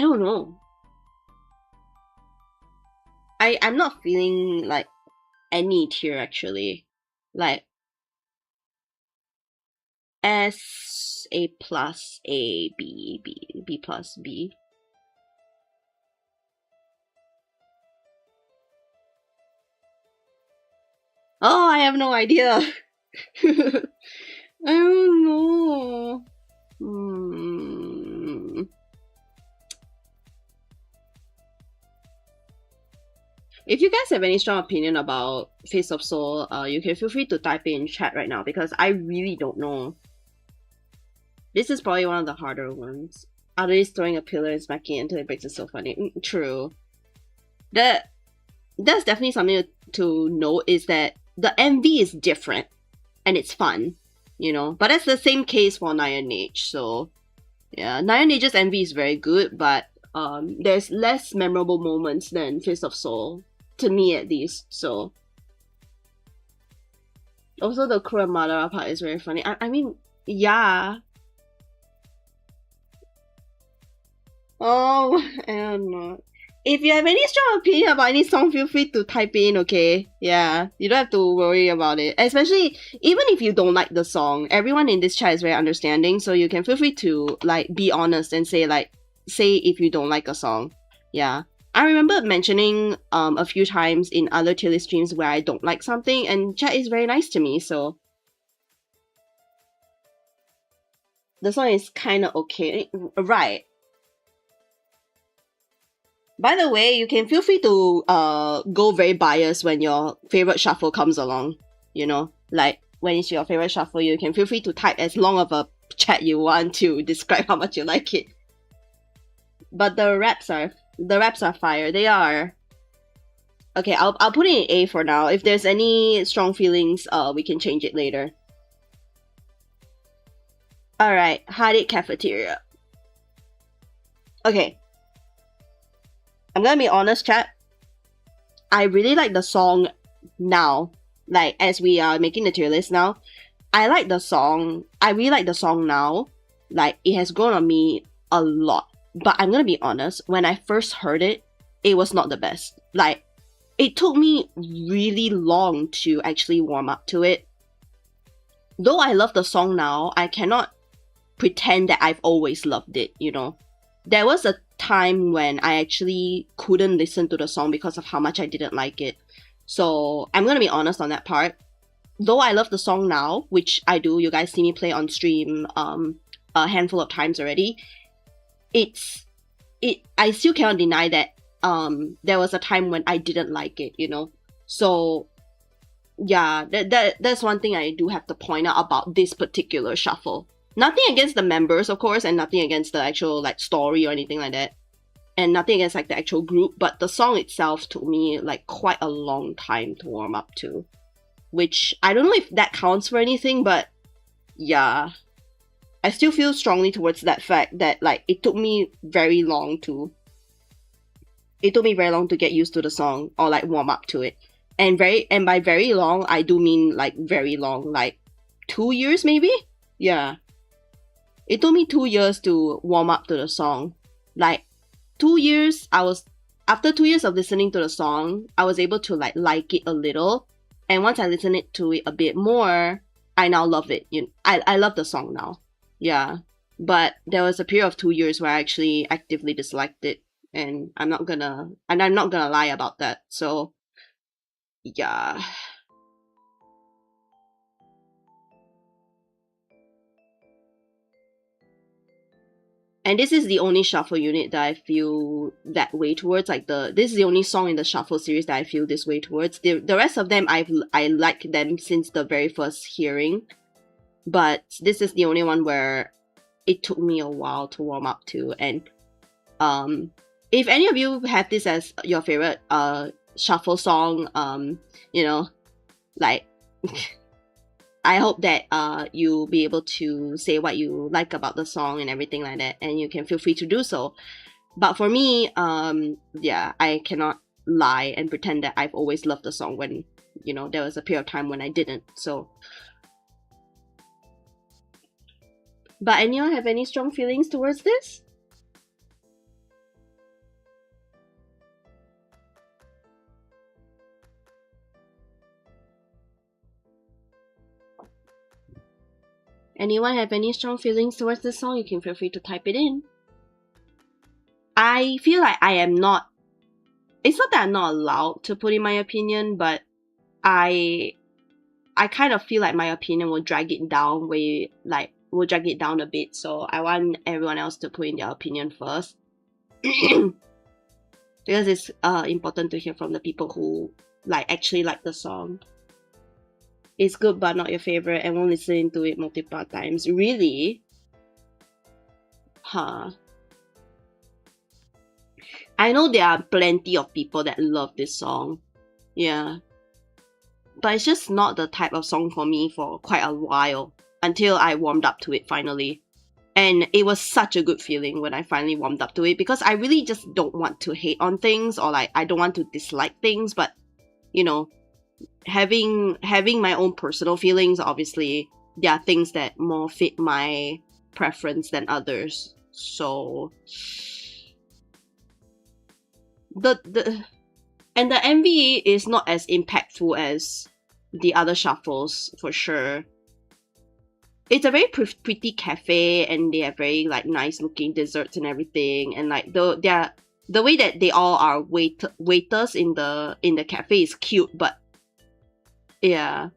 don't know. I'm not feeling like any tier actually. Like S, A plus, A, B, B plus, B. Oh, I have no idea. I don't know. If you guys have any strong opinion about Fist of Soul, you can feel free to type it in chat right now, because I really don't know. This is probably one of the harder ones. Others throwing a pillar and smacking it until it breaks is so funny. True. That's definitely something to note, is that the MV is different and it's fun, you know. But that's the same case for Naya Niche. So yeah, Naya Niche's MV is very good, but there's less memorable moments than Fist of Soul, to me at least. So also the Kura Madara part is very funny. I mean, yeah. Oh, I don't know. If you have any strong opinion about any song, feel free to type in, okay? Yeah, you don't have to worry about it. Especially, even if you don't like the song, everyone in this chat is very understanding, so you can feel free to, like, be honest and say if you don't like a song. Yeah. I remember mentioning a few times in other tier list streams where I don't like something, and chat is very nice to me, so the song is kinda okay. Right. By the way, you can feel free to go very biased when your favorite shuffle comes along, you know? Like, when it's your favorite shuffle, you can feel free to type as long of a chat you want to describe how much you like it. But the raps are fire. They are. Okay, I'll put it in A for now. If there's any strong feelings, we can change it later. Alright, Hadid Cafeteria. Okay. I'm gonna be honest, chat. I really like the song now. Like, as we are making the tier list now, I like the song. I really like the song now. Like, it has grown on me a lot. But I'm gonna be honest, when I first heard it, it was not the best. Like, it took me really long to actually warm up to it. Though I love the song now, I cannot pretend that I've always loved it, you know. There was a time when I actually couldn't listen to the song because of how much I didn't like it. So I'm gonna be honest on that part. Though I love the song now, which I do, you guys see me play on stream a handful of times already. I still cannot deny that there was a time when I didn't like it, you know. So yeah, that's one thing I do have to point out about this particular shuffle. Nothing against the members, of course, and nothing against the actual like story or anything like that. And nothing against like the actual group, but the song itself took me like quite a long time to warm up to. Which I don't know if that counts for anything, but yeah. I still feel strongly towards that fact that like it took me very long to get used to the song or like warm up to it. And by very long, I do mean like very long, like 2 years maybe? Yeah. It took me 2 years to warm up to the song. Like 2 years, after 2 years of listening to the song, I was able to like it a little. And once I listened to it a bit more, I now love it. I love the song now. Yeah. But there was a period of 2 years where I actually actively disliked it. And I'm not gonna lie about that. So yeah. And this is the only shuffle unit that I feel that way towards. Like this is the only song in the shuffle series that I feel this way towards. The rest of them I like them since the very first hearing, but this is the only one where it took me a while to warm up to. And if any of you have this as your favorite shuffle song, you know, like I hope that you'll be able to say what you like about the song and everything like that, and you can feel free to do so. But for me, yeah, I cannot lie and pretend that I've always loved the song when, you know, there was a period of time when I didn't. So, but anyone have any strong feelings towards this? Anyone have any strong feelings towards this song? You can feel free to type it in. I feel like I am not... It's not that I'm not allowed to put in my opinion, but I kind of feel like my opinion will drag it down will drag it down a bit. So I want everyone else to put in their opinion first. Because it's important to hear from the people who actually like the song. It's good but not your favorite and won't listen to it multiple times. Really? Huh. I know there are plenty of people that love this song. Yeah. But it's just not the type of song for me for quite a while. Until I warmed up to it finally. And it was such a good feeling when I finally warmed up to it. Because I really just don't want to hate on things. Or I don't want to dislike things. But, you know, having my own personal feelings, obviously there are things that more fit my preference than others. So the MV is not as impactful as the other shuffles for sure. It's a very pretty cafe, and they have very nice looking desserts and everything, and the way that they all are waiters in the cafe is cute. But yeah,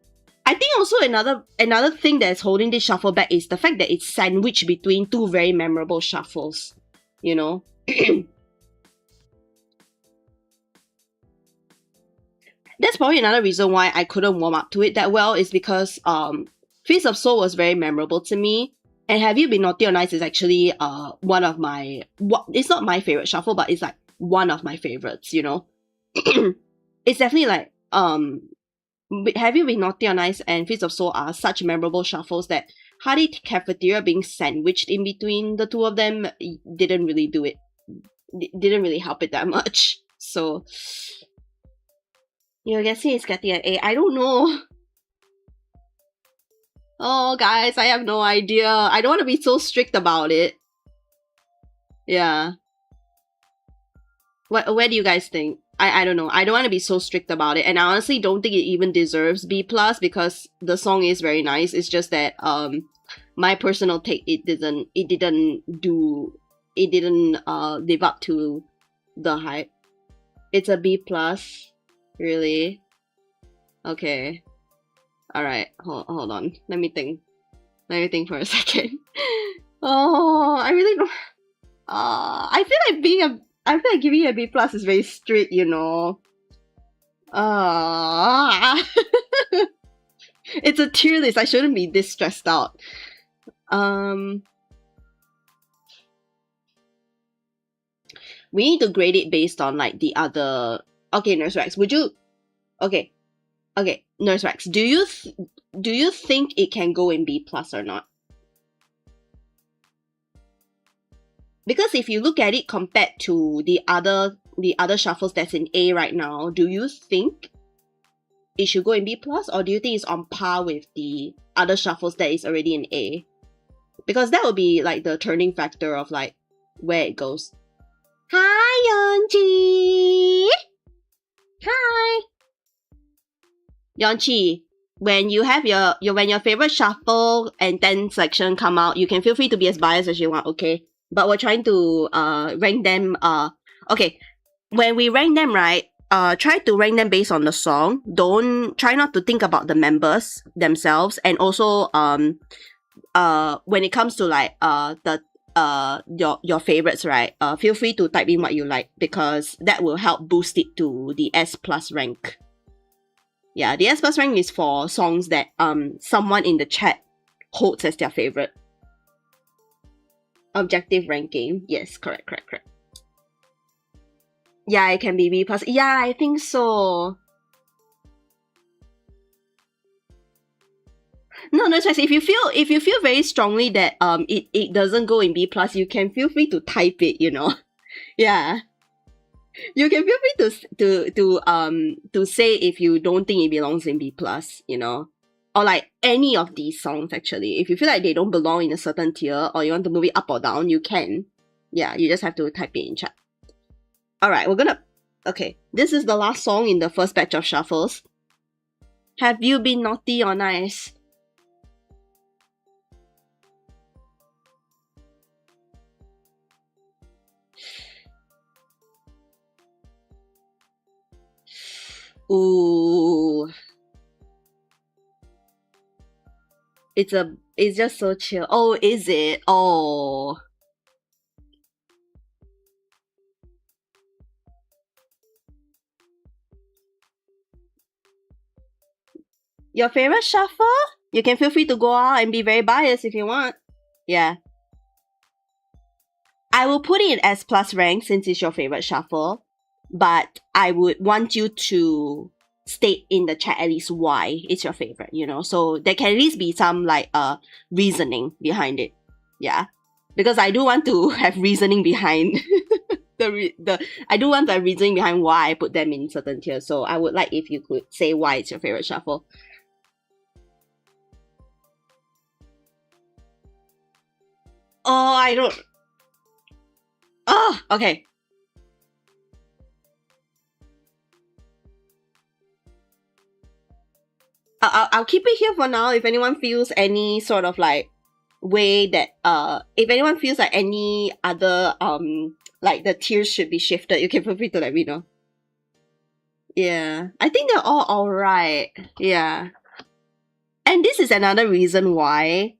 I think also another thing that's holding this shuffle back is the fact that it's sandwiched between two very memorable shuffles, you know. That's probably another reason why I couldn't warm up to it that well, is because Feast of Soul was very memorable to me, and Have You Been Naughty or Nice is actually one of my... It's not my favorite shuffle, but it's one of my favorites, you know. It's definitely Have You Been Naughty or Nice and Feast of Soul are such memorable shuffles that Hearty Cafeteria being sandwiched in between the two of them didn't really do it didn't really help it that much. So you're guessing it's getting an A. I don't know. Oh, guys, I have no idea. I don't want to be so strict about it. Yeah. Where do you guys think? I don't know. I don't want to be so strict about it, and I honestly don't think it even deserves B plus because the song is very nice. It's just that my personal take, it didn't live up to the hype. It's a B plus, really. Okay, all right. Hold on. Let me think. Let me think for a second. Oh, I really don't. I feel like giving a B plus is very strict, you know. It's a tier list. I shouldn't be this stressed out. We need to grade it based on like the other. Okay, Nurse Rex, would you? Okay, Nurse Rex, do you think it can go in B plus or not? Because if you look at it compared to the other shuffles that's in A right now, do you think it should go in B plus, or do you think it's on par with the other shuffles that is already in A? Because that would be like the turning factor of like where it goes. Hi, Yeonchi. Hi, Yeonchi. When you have when your favorite shuffle and 10 section come out, you can feel free to be as biased as you want, okay? But we're trying to rank them. Okay, when we rank them, right, try to rank them based on the song. Try not to think about the members themselves. And also when it comes to like your favorites, right, feel free to type in what you like, because that will help boost it to the S plus rank. Yeah, the S plus rank is for songs that someone in the chat holds as their favorite. Objective ranking. Yes, correct. Yeah, it can be B plus. Yeah, I think so. No, that's right. If you feel very strongly that it doesn't go in B plus, you can feel free to type it, you know. Yeah. You can feel free to say if you don't think it belongs in B plus, you know. Or like any of these songs, actually. If you feel like they don't belong in a certain tier, or you want to move it up or down, you can. Yeah, you just have to type it in chat. Alright, okay, this is the last song in the first batch of shuffles. Have you been naughty or nice? Ooh. It's just so chill. Oh, is it? Oh. Your favorite shuffle? You can feel free to go out and be very biased if you want. Yeah. I will put it in S plus rank since it's your favorite shuffle, but I would want you to state in the chat at least why it's your favorite, you know, so there can at least be some like reasoning behind it. Yeah, because I do want to have reasoning behind I do want the reasoning behind why I put them in certain tiers. So I would like if you could say why it's your favorite shuffle. Oh, I don't. Oh, okay. I'll keep it here for now. If anyone feels any sort of like way that if anyone feels like any other like the tiers should be shifted, you can feel free to let me know. Yeah, I think they're all alright. Yeah, and this is another reason why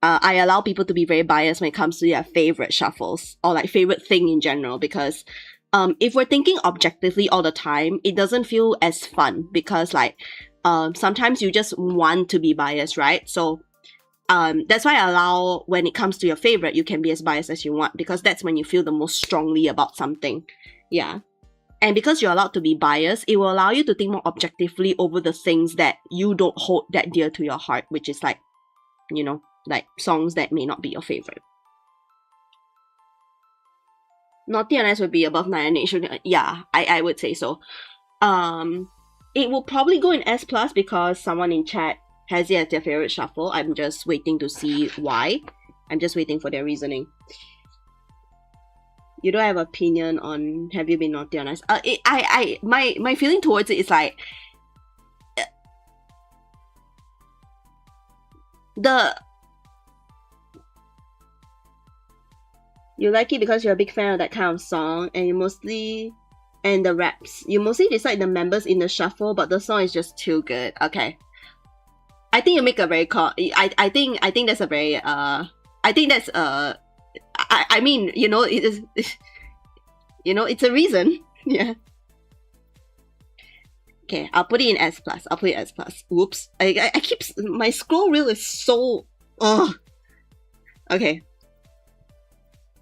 I allow people to be very biased when it comes to their favorite shuffles or like favorite thing in general, because if we're thinking objectively all the time, it doesn't feel as fun, because like sometimes you just want to be biased, right? So that's why I allow, when it comes to your favorite, you can be as biased as you want, because that's when you feel the most strongly about something. Yeah. And because you're allowed to be biased, it will allow you to think more objectively over the things that you don't hold that dear to your heart, which is like, you know, like songs that may not be your favorite. Naughty on Ice would be above 9 and it should, yeah, I would say so. It will probably go in S plus because someone in chat has it as their favorite shuffle. I'm just waiting to see why. I'm just waiting for their reasoning. You don't have opinion on Have You Been Naughty on Ice? My feeling towards it is like you like it because you're a big fan of that kind of song, and and the raps. You mostly dislike the members in the shuffle, but the song is just too good. Okay. I think you make a very I think that's a very I think that's I mean, you know, it is you know, it's a reason. Yeah. Okay, I'll put it in S plus. I'll put it S plus. Oops. I keep my scroll wheel is so okay.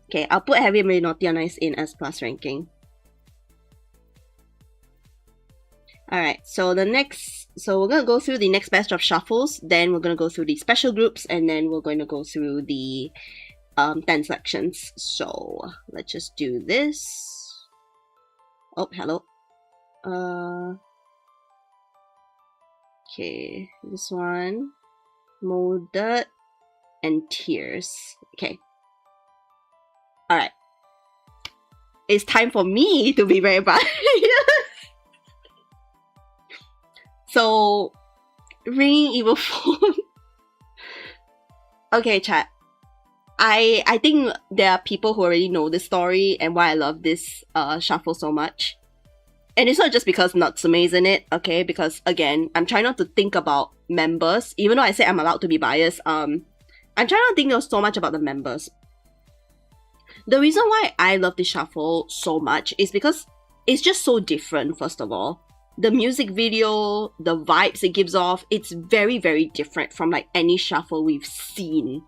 Okay, I'll put Have You Been Naughty on Ice in S plus ranking. Alright, so we're gonna go through the next batch of shuffles, then we're gonna go through the special groups, and then we're going to go through the 10 sections. So let's just do this. Oh, hello. Okay, this one. Molded and Tears. Okay. Alright. It's time for me to be very biased. So, Ringing Evil Phone. Okay, chat. I think there are people who already know this story and why I love this shuffle so much. And it's not just because Natsume is in it, okay? Because again, I'm trying not to think about members. Even though I say I'm allowed to be biased, I'm trying not to think so much about the members. The reason why I love this shuffle so much is because it's just so different, first of all. The music video, the vibes it gives off, it's very, very different from like any shuffle we've seen.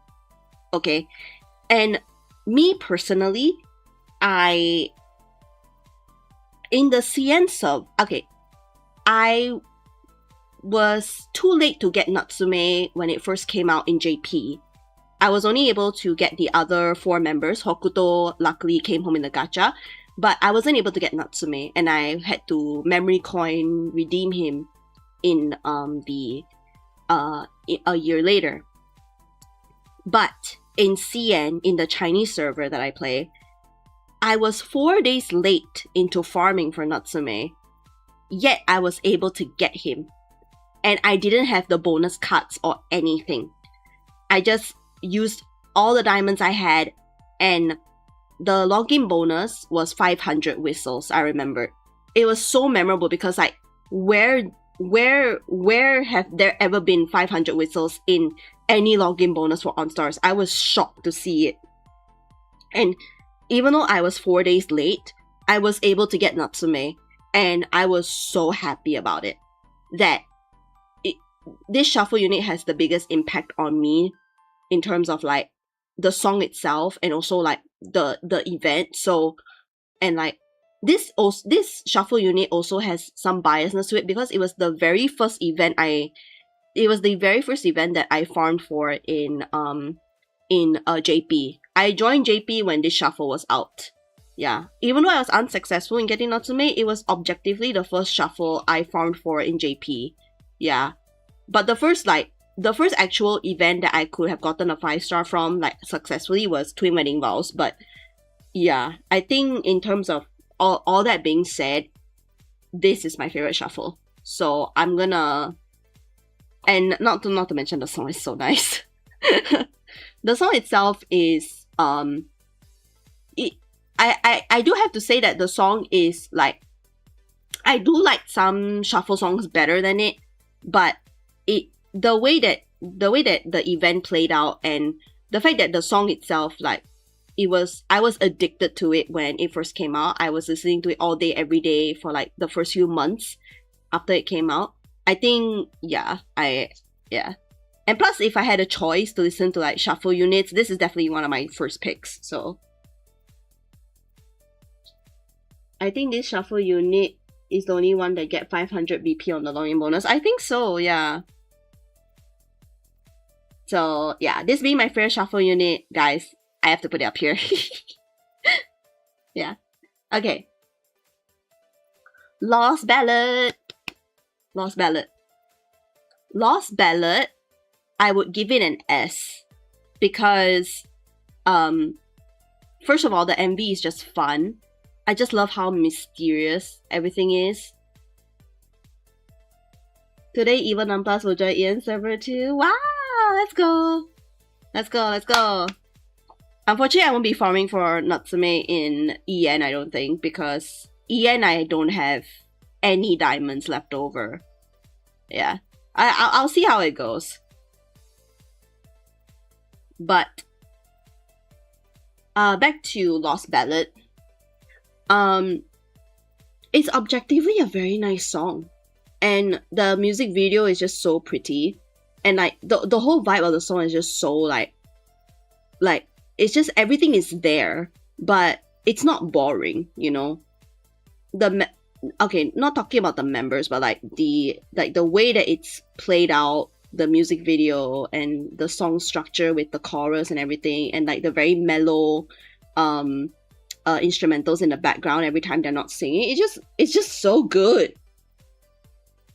Okay? And me personally, in the CN sub, okay, I was too late to get Natsume when it first came out in JP. I was only able to get the other 4 members. Hokuto luckily came home in the gacha, but I wasn't able to get Natsume, and I had to memory coin redeem him in a year later. But in CN, in the Chinese server that I play, I was 4 days late into farming for Natsume, yet I was able to get him. And I didn't have the bonus cards or anything. I just used all the diamonds I had, and the login bonus was 500 whistles, I remember. It was so memorable because like, where have there ever been 500 whistles in any login bonus for Enstars? I was shocked to see it. And even though I was 4 days late, I was able to get Natsume, and I was so happy about it. This shuffle unit has the biggest impact on me in terms of like the song itself and also like the event. So, and like this shuffle unit also has some biasness to it because it was the very first event that I farmed for in JP. I joined JP when this shuffle was out. Yeah. Even though I was unsuccessful in getting Natsume, it was objectively the first shuffle I farmed for in JP. Yeah. But the first actual event that I could have gotten a 5-star from, like, successfully was Twin Wedding Vows. But yeah, I think in terms of all that being said, this is my favorite shuffle. So I'm gonna... And not to mention the song is so nice. The song itself is... I do have to say that the song is, like... I do like some shuffle songs better than it, but the way that the event played out and the fact that the song itself, like, I was addicted to it when it first came out. I was listening to it all day, every day for like the first few months after it came out. I think, yeah. And plus, if I had a choice to listen to like shuffle units, this is definitely one of my first picks. So I think this shuffle unit is the only one that get 500 BP on the login bonus. I think so, yeah. So yeah, this being my favorite shuffle unit, guys, I have to put it up here. Yeah. Okay. Lost Ballad. Lost Ballad. Lost Ballad, I would give it an S because first of all, the MV is just fun. I just love how mysterious everything is. Today, even Unplus will join Ian server too. Wow, let's go. Let's go, let's go. Unfortunately, I won't be farming for Natsume in EN, I don't think, because EN I don't have any diamonds left over. Yeah, I'll see how it goes. But back to Lost Ballad. It's objectively a very nice song, and the music video is just so pretty, and like the whole vibe of the song is just so like it's just everything is there, but it's not boring, you know. Okay, not talking about the members, but like the way that it's played out, the music video and the song structure with the chorus and everything, and like the very mellow instrumentals in the background every time they're not singing. It's just so good.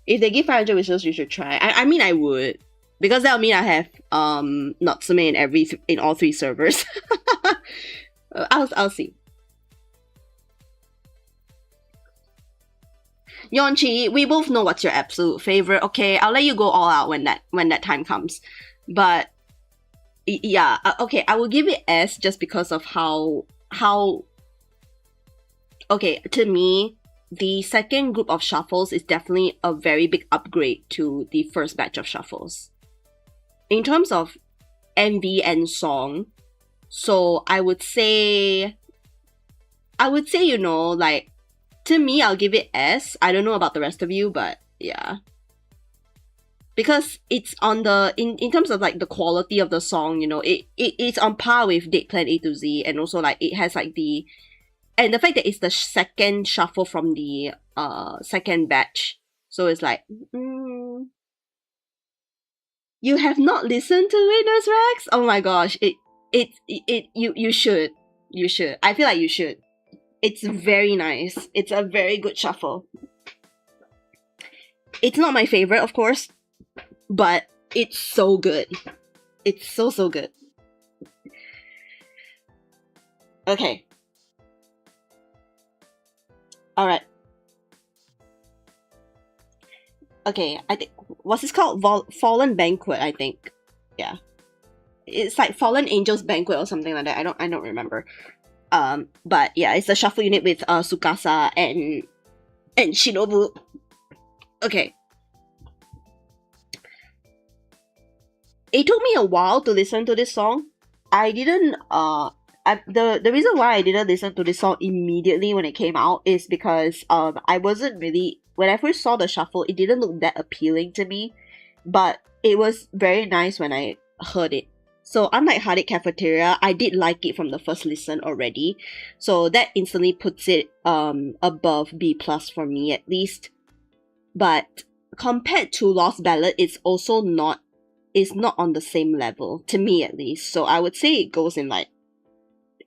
If they give 500 wishes, you should try. I mean, I would, because that'll mean I have Natsume in all 3 servers. I'll see. Yonchi, we both know what's your absolute favorite. Okay, I'll let you go all out when that time comes. But yeah, okay, I will give it S just because of how okay, to me, the second group of shuffles is definitely a very big upgrade to the first batch of shuffles. In terms of MV and song, so I would say, you know, like, to me, I'll give it S. I don't know about the rest of you, but yeah. Because it's on the, in terms of like the quality of the song, you know, it's on par with Date Plan A to Z, and also like it has like the, and the fact that it's the second shuffle from the second batch. So it's like, you have not listened to Winners Rex? Oh my gosh, you should. You should. I feel like you should. It's very nice. It's a very good shuffle. It's not my favorite, of course, but it's so good. It's so good. Okay. Alright. Okay, I think, what's this called? Fallen Banquet, I think. Yeah. It's like Fallen Angels Banquet or something like that. I don't remember. But yeah, it's a shuffle unit with Tsukasa and Shinobu. Okay. It took me a while to listen to this song. I didn't the reason why I didn't listen to this song immediately when it came out is because I wasn't really, when I first saw the shuffle, it didn't look that appealing to me, but it was very nice when I heard it. So unlike Hadid Cafeteria, I did like it from the first listen already, so that instantly puts it above B+ for me at least. But compared to Lost Ballad, it's also not on the same level, to me at least. So I would say it goes in like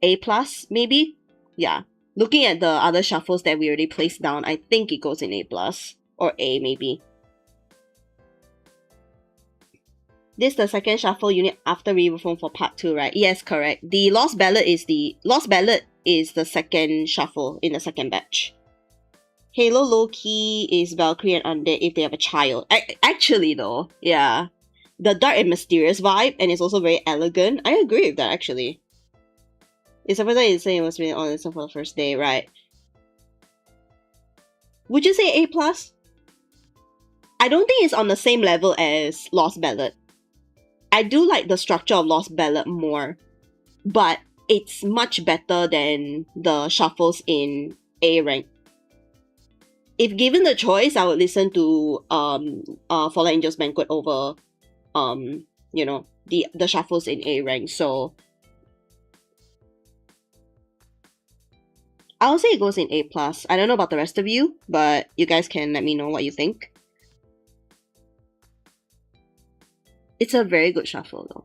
A+, maybe? Yeah. Looking at the other shuffles that we already placed down, I think it goes in A+, or A maybe. This is the second shuffle unit after Reform for part 2, right? Yes, correct. The Lost Ballad is the second shuffle in the second batch. Halo low-key is Valkyrie and Undead if they have a child. Actually though, yeah. The dark and mysterious vibe, and it's also very elegant. I agree with that, actually. It's the first time you say it was really honest for the first day, right? Would you say A+? I don't think it's on the same level as Lost Ballad. I do like the structure of Lost Ballad more, but it's much better than the shuffles in A rank. If given the choice, I would listen to Fallen Angels Banquet over you know, the shuffles in A rank. So I'll say it goes in A+. I don't know about the rest of you, but you guys can let me know what you think. It's a very good shuffle though.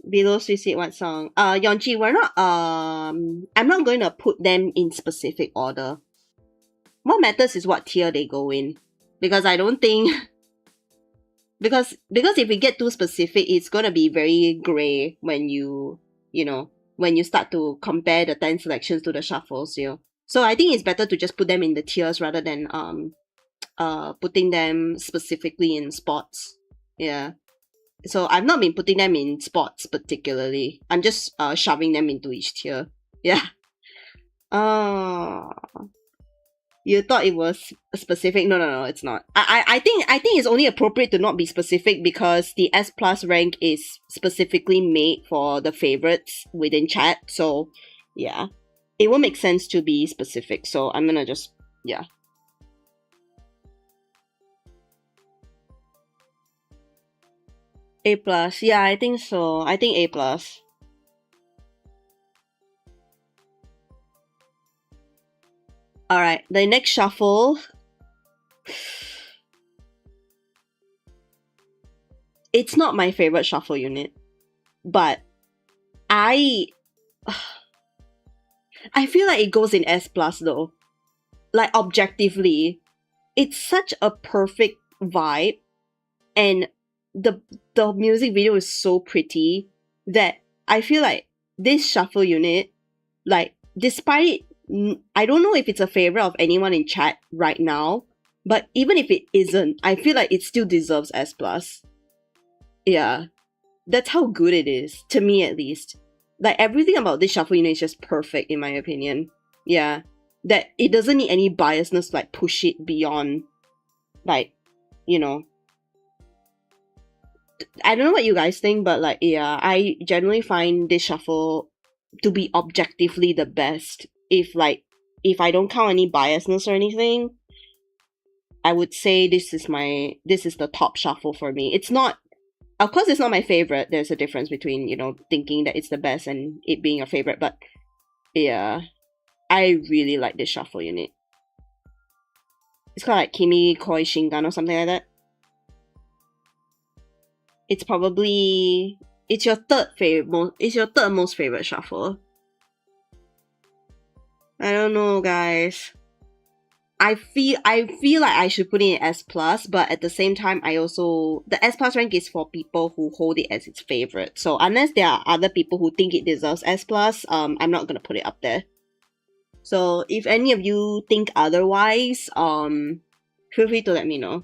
Below Suicide, what song? Yonji, we're not I'm not going to put them in specific order. What matters is what tier they go in. Because I don't think because if we get too specific, it's gonna be very grey when when you start to compare the 10 selections to the shuffles, So I think it's better to just put them in the tiers rather than putting them specifically in spots. Yeah. So I've not been putting them in spots particularly. I'm just shoving them into each tier. Yeah. Oh, you thought it was specific? No, it's not. I think it's only appropriate to not be specific because the S plus rank is specifically made for the favorites within chat. So yeah, it won't make sense to be specific. So I'm gonna just yeah. A plus. Yeah, I think so. I think A plus. Alright, the next shuffle. It's not my favorite shuffle unit, but I feel like it goes in S plus though. Like objectively, it's such a perfect vibe, and the music video is so pretty that I feel like this shuffle unit, like despite I don't know if it's a favorite of anyone in chat right now, but even if it isn't, I feel like it still deserves S plus. Yeah, that's how good it is, to me at least. Like everything about this shuffle unit is just perfect in my opinion. Yeah, that it doesn't need any biasness to like push it beyond, like, I don't know what you guys think, but like, yeah, I generally find this shuffle to be objectively the best. If I don't count any biasness or anything, I would say this is the top shuffle for me. It's not, of course, it's not my favorite. There's a difference between, thinking that it's the best and it being your favorite, but yeah, I really like this shuffle unit. It's called like Kimi Koi Shingan or something like that. It's probably it's your third most favorite shuffle. I don't know, guys. I feel like I should put it in S plus, but at the same time, the S plus rank is for people who hold it as its favorite. So unless there are other people who think it deserves S plus, I'm not gonna put it up there. So if any of you think otherwise, feel free to let me know.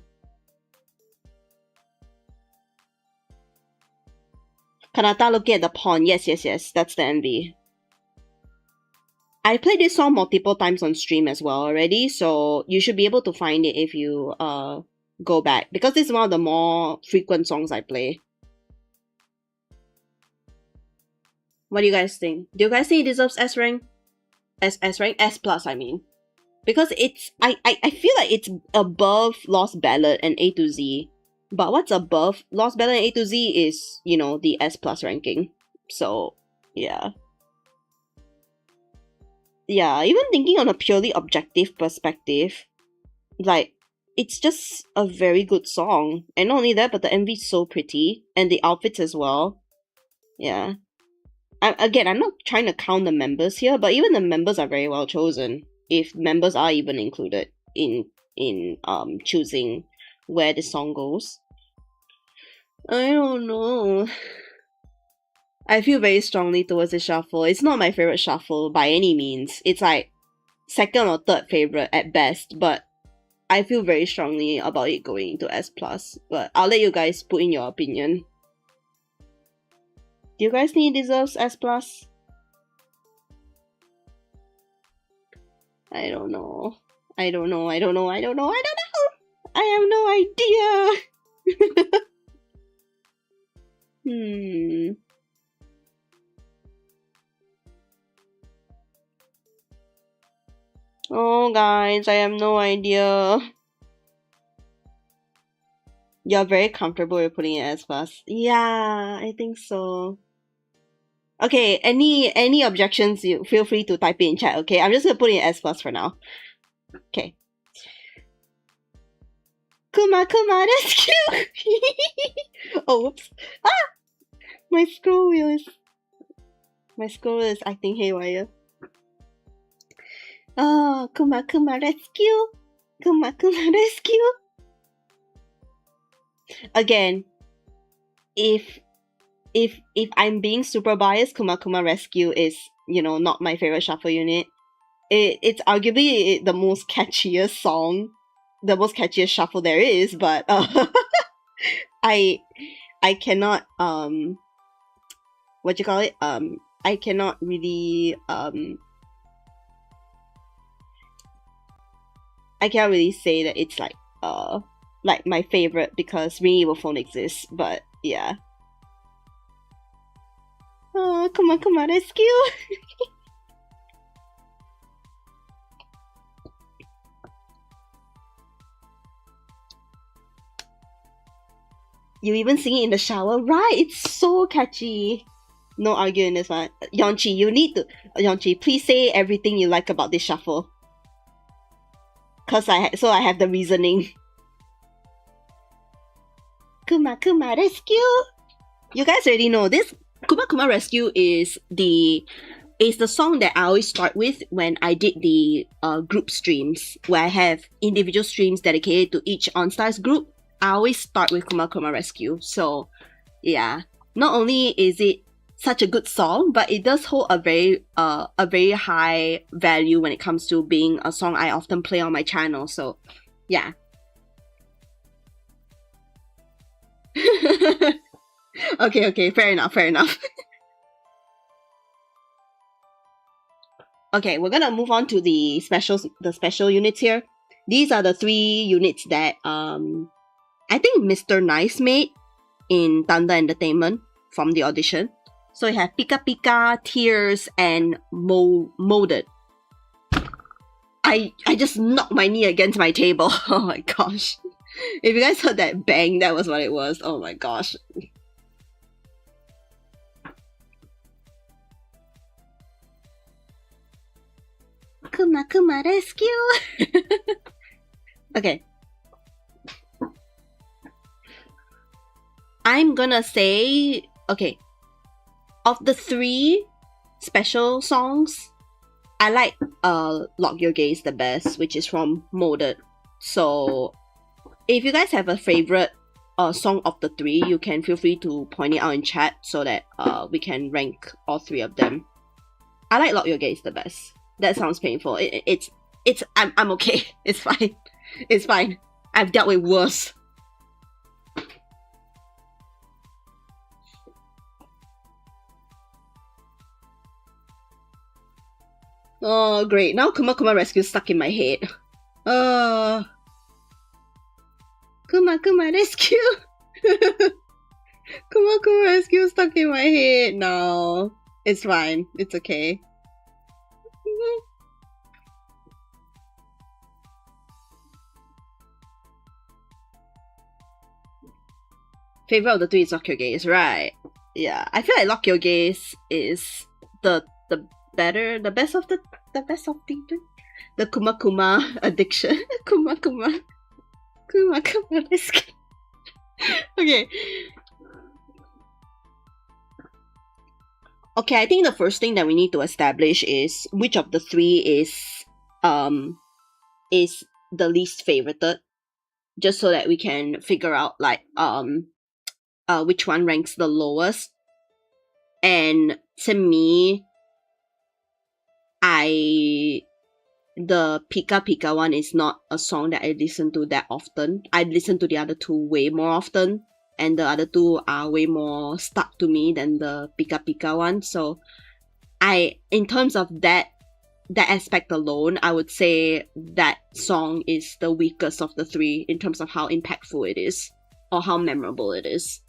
Kanata looking at the pond. Yes, that's the MV. I played this song multiple times on stream as well already, so you should be able to find it if you go back, because this is one of the more frequent songs I play. What do you guys think? Do you guys think it deserves S rank? S rank? S plus, I mean. Because it's I feel like it's above Lost Ballad and A to Z. But what's above Lost Ballad and A to Z is, the S plus ranking. So yeah. Yeah, even thinking on a purely objective perspective, like, it's just a very good song. And not only that, but the MV is so pretty, and the outfits as well. Yeah. I'm not trying to count the members here, but even the members are very well chosen, if members are even included in choosing where the song goes. I don't know. I feel very strongly towards the shuffle. It's not my favorite shuffle by any means. It's like second or third favorite at best, but I feel very strongly about it going into S plus. But I'll let you guys put in your opinion. Do you guys think it deserves S plus? I don't know. I have no idea. Oh, guys, I have no idea. You're very comfortable with putting it as plus. Yeah, I think so. Okay, any objections, you feel free to type it in chat, okay? I'm just gonna put it in S plus for now. Okay. Kuma, that's cute! Oh, whoops. Ah! My scroll wheel is acting haywire. Oh, Kuma Kuma Rescue! Kuma Kuma Rescue! Again, if I'm being super biased, Kuma Kuma Rescue is, not my favorite shuffle unit. It's arguably the most catchiest song, the most catchiest shuffle there is, but I cannot what you call it? I cannot really I can't really say that it's like my favorite because Ring Evil Phone exists, but yeah. Oh, come on, rescue! You even sing it in the shower, right? It's so catchy. No arguing this one. Yonchi, please say everything you like about this shuffle. So I have the reasoning. Kuma Kuma Rescue! You guys already know this. Kuma Kuma Rescue is the song that I always start with when I did the group streams, where I have individual streams dedicated to each Enstars group. I always start with Kuma Kuma Rescue. So yeah, not only is it such a good song, but it does hold a very high value when it comes to being a song I often play on my channel. So yeah. Okay, fair enough. Okay, we're gonna move on to the special units here. These are the 3 units that I think Mr. Nice made in Thunder Entertainment from the audition. So we have Pika Pika, Tears, and Molded. I just knocked my knee against my table. Oh my gosh. If you guys heard that bang, that was what it was. Oh my gosh. Kuma Kuma Rescue! Okay. I'm gonna say, okay, of the 3 special songs, I like Lock Your Gaze the best, which is from Molded. So if you guys have a favorite song of the 3, you can feel free to point it out in chat so that we can rank all 3 of them. I like Lock Your Gaze the best. That sounds painful. I'm okay. It's fine. It's fine. I've dealt with worse. Oh, great. Now Kuma Kuma Rescue is stuck in my head. Kuma Kuma Rescue! Kuma Kuma Rescue is stuck in my head. No. It's fine. It's okay. Favorite of the 3 is Lock Your Gaze, right? Yeah, I feel like Lock Your Gaze is the best of the Kuma Kuma addiction. Kuma Kuma Rescue. Okay. Okay, I think the first thing that we need to establish is which of the 3 is the least favorited, just so that we can figure out like which one ranks the lowest. And to me, the Pika Pika one is not a song that I listen to that often. I listen to the other 2 way more often, and the other 2 are way more stuck to me than the Pika Pika one. So in terms of that aspect alone, I would say that song is the weakest of the 3 in terms of how impactful it is or how memorable it is.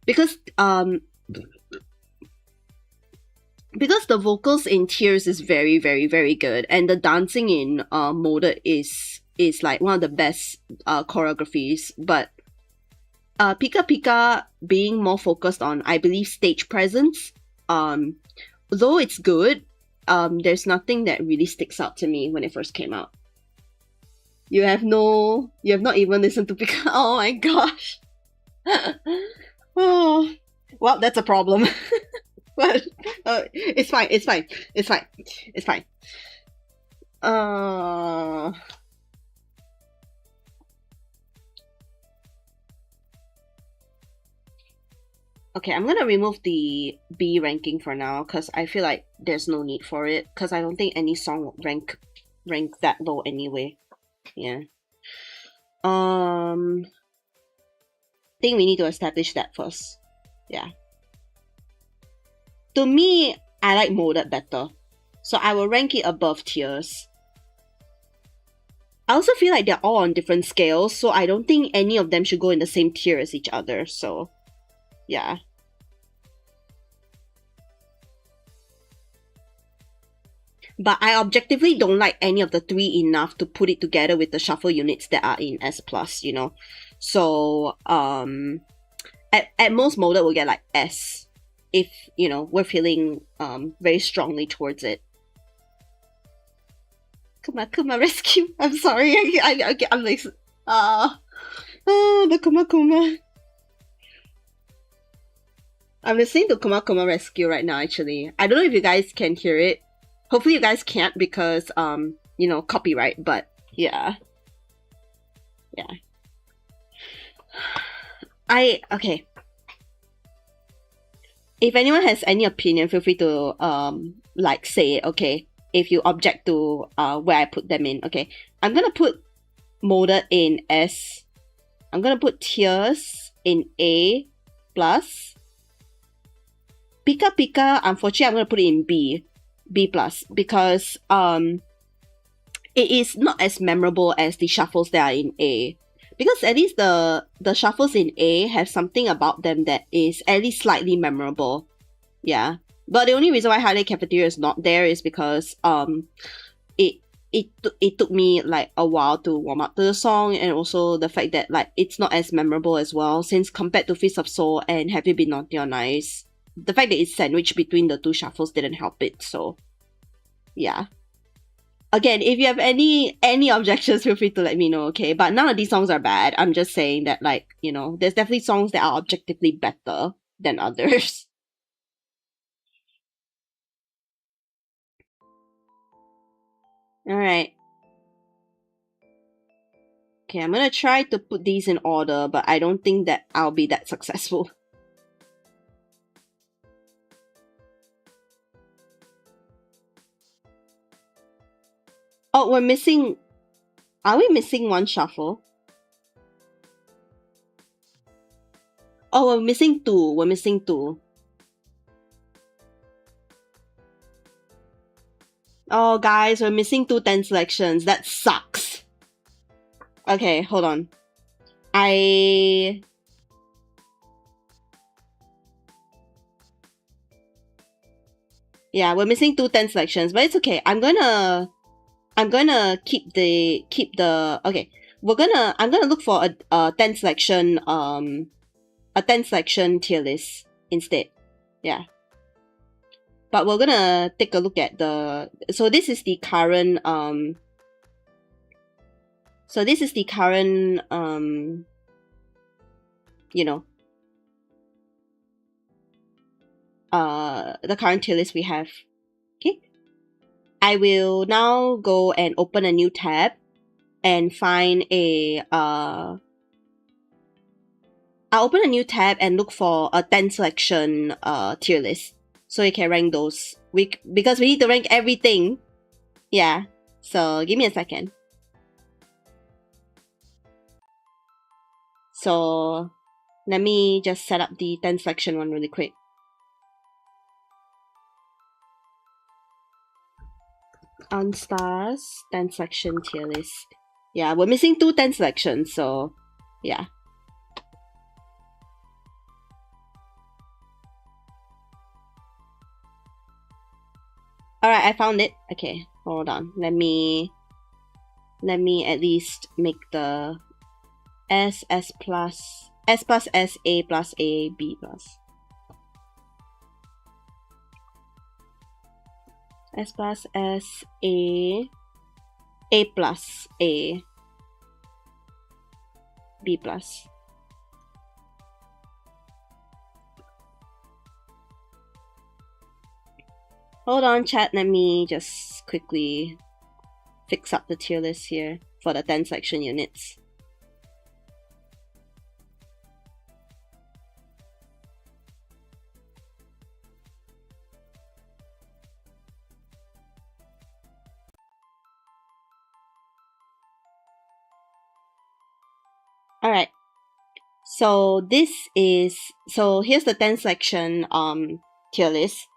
Because the vocals in Tears is very, very, very good, and the dancing in Molded is like one of the best choreographies. But Pika Pika being more focused on, I believe, stage presence, though it's good, there's nothing that really sticks out to me when it first came out. You have not even listened to Pika. Oh my gosh. Oh, well, that's a problem. But it's fine. It's fine. It's fine. It's fine. Uh, okay, I'm gonna remove the B ranking for now because I feel like there's no need for it because I don't think any song would rank that low anyway. Yeah. Think we need to establish that first. Yeah. To me, I like molded better. So I will rank it above tiers. I also feel like they're all on different scales, so I don't think any of them should go in the same tier as each other, so yeah. But I objectively don't like any of the three enough to put it together with the shuffle units that are in S+, you know? So, at most molded will get like S if, you know, we're feeling very strongly towards it. Kuma rescue. I'm sorry. I'm like, the Kuma. I'm listening to Kuma Rescue right now, actually. I don't know if you guys can hear it. Hopefully you guys can't because, you know, copyright, but yeah. Yeah. Okay. If anyone has any opinion, feel free to, like, say it, okay? If you object to, where I put them in, okay? I'm gonna put molded in S. I'm gonna put tears in A+. Pika Pika, unfortunately, I'm gonna put it in B+, because it is not as memorable as the shuffles that are in A. Because at least the shuffles in A have something about them that is at least slightly memorable. Yeah. But the only reason why Highlight Cafeteria is not there is because it took me like a while to warm up to the song, and also the fact that like it's not as memorable as well, since compared to Fist of Soul and Have You Been Naughty or Nice, the fact that it's sandwiched between the two shuffles didn't help it, so yeah. Again, if you have any objections, feel free to let me know, okay? But none of these songs are bad. I'm just saying that, like, you know, there's definitely songs that are objectively better than others. Alright. Okay, I'm gonna try to put these in order, but I don't think that I'll be that successful. Oh, we're missing... Are we missing one shuffle? Oh, we're missing two. We're missing two. Oh, guys, we're missing 2 10 selections. That sucks. Okay, hold on. Yeah, we're missing 2 10 selections, but it's okay. I'm gonna keep the okay. I'm gonna look for a 10 selection tier list instead. Yeah. But we're gonna take a look at so this is the current you know, the current tier list we have. Okay. I will now go and open a new tab and find I'll open a new tab and look for a 10 selection tier list, so you can rank those. Because we need to rank everything. Yeah. So give me a second. So let me just set up the 10 selection one really quick. Enstars 10 selection tier list. Yeah, we're missing 2 10 selections, so yeah. Alright, I found it. Okay, hold on. Let me at least make the S plus A plus A B plus. S plus S A plus A B plus. Hold on, chat. Let me just quickly fix up the tier list here for the 10 section units. Alright. So here's the 10 section tier list.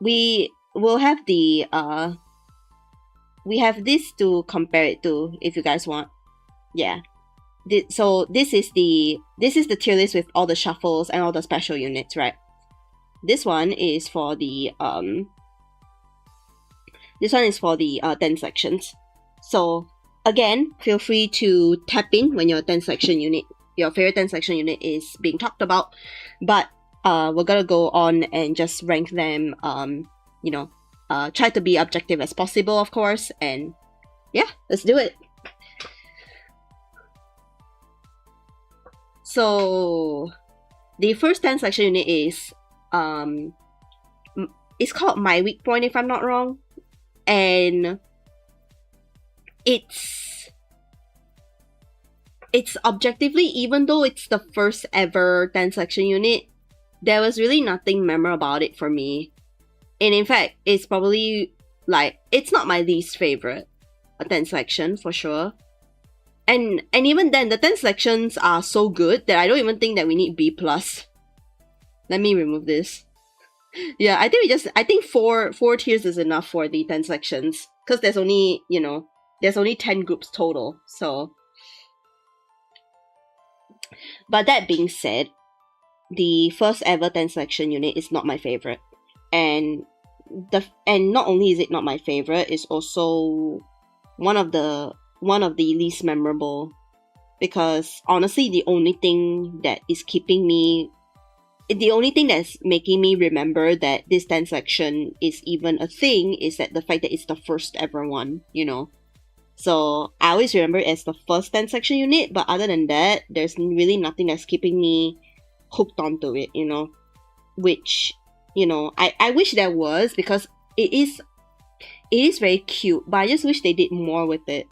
We will have we have this to compare it to if you guys want. Yeah. So this is the tier list with all the shuffles and all the special units, right? This one is for the 10 sections. So again, feel free to tap in when your favorite 10 section unit is being talked about. But we're gonna go on and just rank them, try to be objective as possible, of course, and yeah, let's do it. So the first 10 section unit is it's called My Weak Point, if I'm not wrong, and it's objectively, even though it's the first ever 10 section unit, there was really nothing memorable about it for me. And in fact, it's probably it's not my least favorite 10 section for sure. And even then, the 10 sections are so good that I don't even think that we need B+. Let me remove this. Yeah, I think four tiers is enough for the 10 sections. Because there's only, there's only 10 groups total, so. But that being said, the first ever 10 section unit is not my favorite. And not only is it not my favorite, it's also one of the least memorable, because honestly the only thing that's making me remember that this 10 section is even a thing is that the fact that it's the first ever one, So I always remember it as the first 10 section unit, but other than that, there's really nothing that's keeping me hooked onto it, which, I wish there was, because it is very cute, but I just wish they did more with it.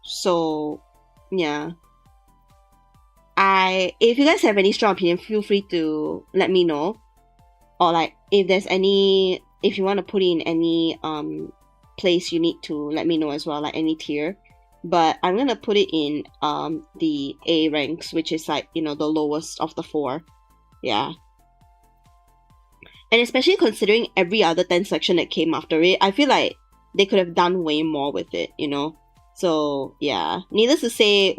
So yeah, if you guys have any strong opinion, feel free to let me know, or if you want to put in any place, you need to let me know as well, any tier. But I'm gonna put it in the A ranks, which is the lowest of the 4. Yeah. And especially considering every other 10 section that came after it, I feel like they could have done way more with it, So yeah, needless to say,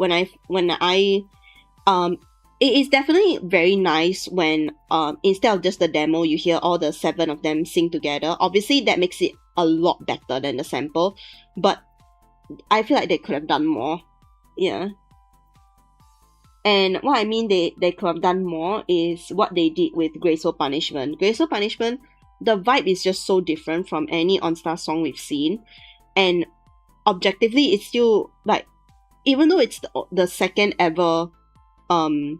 it is definitely very nice when instead of just the demo, you hear all the 7 of them sing together. Obviously, that makes it a lot better than the sample, but I feel like they could have done more. Yeah. And what I mean they could have done more is what they did with Graceful Punishment. Graceful Punishment, the vibe is just so different from any Enstars song we've seen, and objectively it's still even though it's the second ever 10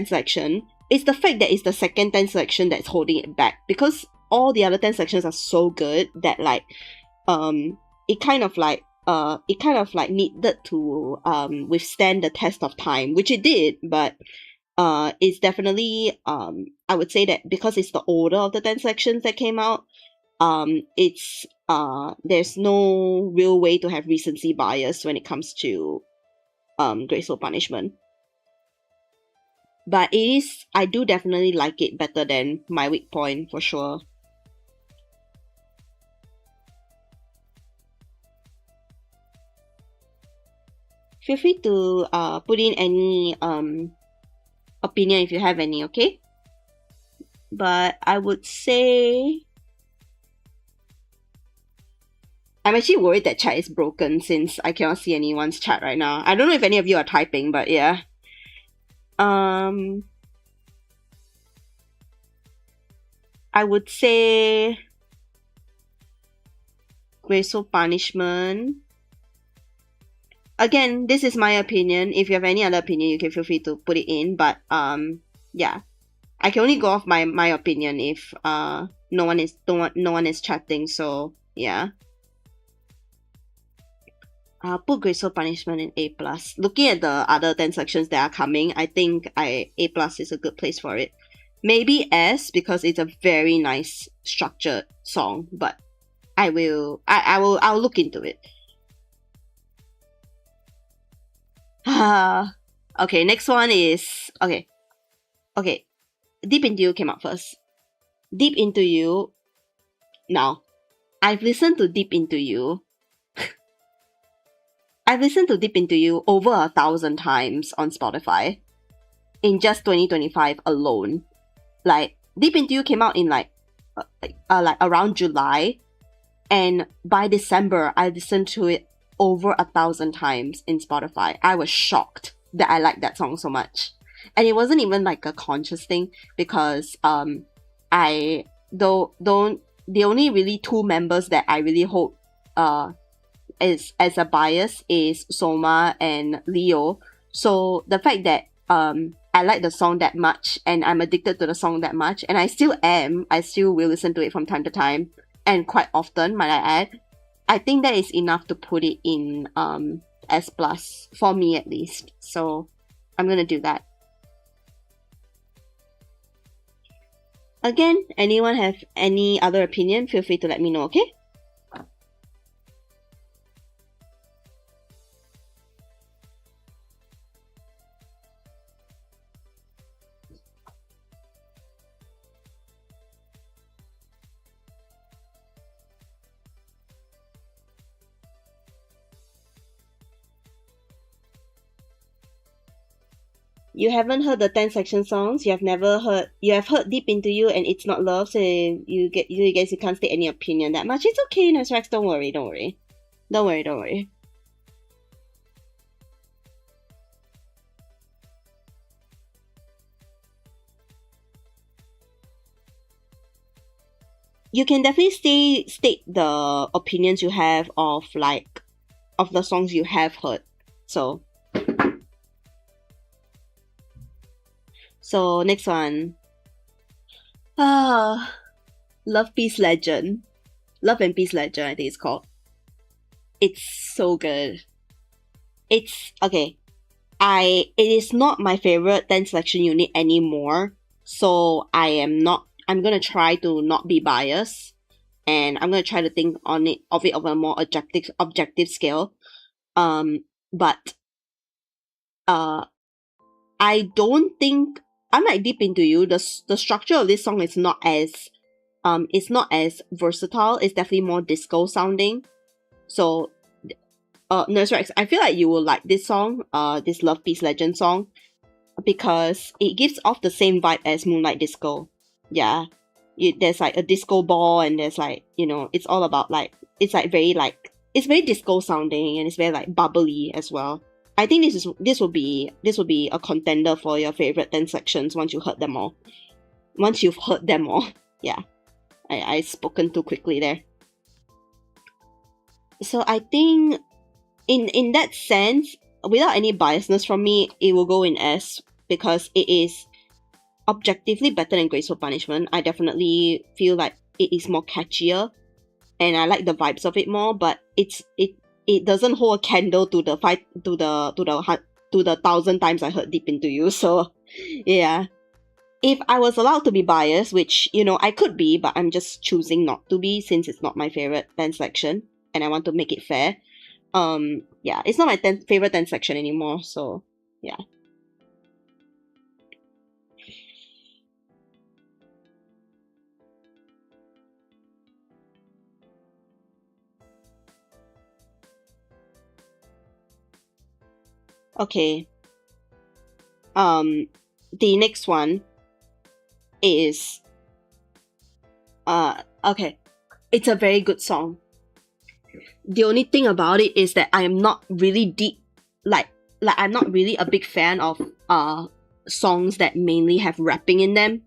section, it's the fact that it's the second 10 section that's holding it back, because all the other 10 sections are so good that it kind of needed to withstand the test of time, which it did, but it's definitely I would say that because it's the older of the 10 sections that came out, it's there's no real way to have recency bias when it comes to Graceful Punishment. But I do definitely like it better than My Weak Point for sure. Feel free to put in any opinion if you have any, okay? But I would say I'm actually worried that chat is broken since I cannot see anyone's chat right now. I don't know if any of you are typing, but yeah. I would say Graceful Punishment. Again, this is my opinion. If you have any other opinion, you can feel free to put it in. But yeah, I can only go off my opinion if no one is chatting, so yeah. Put graceful punishment in A+. Looking at the other 10 sections that are coming, I think A+ is a good place for it. Maybe S, because it's a very nice structured song, but I'll look into it. Okay, next one is okay. Deep Into You came out first. Deep Into You. Now, I've listened to Deep Into You. I've listened to Deep Into You over 1,000 times on Spotify in just 2025 alone. Like, Deep Into You came out in like around July, and by December I listened to it over 1,000 times in Spotify. I was shocked that I liked that song so much. And it wasn't even like a conscious thing, because the only really two members that I really hold is as a bias is Soma and Leo. So the fact that I like the song that much and I'm addicted to the song that much, and I still will listen to it from time to time, and quite often, might I add, I think that is enough to put it in S+, for me at least. So I'm gonna do that. Again, anyone have any other opinion, feel free to let me know, okay? You haven't heard the 10 section songs, you have heard Deep Into You and It's Not Love, so you can't state any opinion that much. It's okay, Nurse, don't worry. You can definitely state the opinions you have of the songs you have heard. So next one. Love and Peace Legend, I think it's called. It's so good. It's okay. It is not my favorite 10 selection unit anymore, so I'm gonna try to not be biased, and I'm gonna try to think of it of a more objective scale. But I don't think, unlike Deep Into You, the structure of this song is not as versatile. It's definitely more disco sounding. So, Nurse Rex, I feel like you will like this song, this Love Peace Legend song, because it gives off the same vibe as Moonlight Disco. Yeah, there's like a disco ball, and there's like, it's all about it's very disco sounding, and it's very like bubbly as well. I think this will be a contender for your favorite 10 sections once you've heard them all. Yeah. I spoken too quickly there. So I think in that sense, without any biasness from me, it will go in S, because it is objectively better than Graceful Punishment. I definitely feel like it is more catchier, and I like the vibes of it more, but it doesn't hold a candle to the 1,000 times I heard Deep Into You. So yeah, if I was allowed to be biased, which I could be, but I'm just choosing not to be, since it's not my favorite 10 section and I want to make it fair. Yeah, it's not my favorite 10 section anymore. So yeah. Okay. The next one is okay. It's a very good song. The only thing about it is that I am not really deep, I'm not really a big fan of songs that mainly have rapping in them.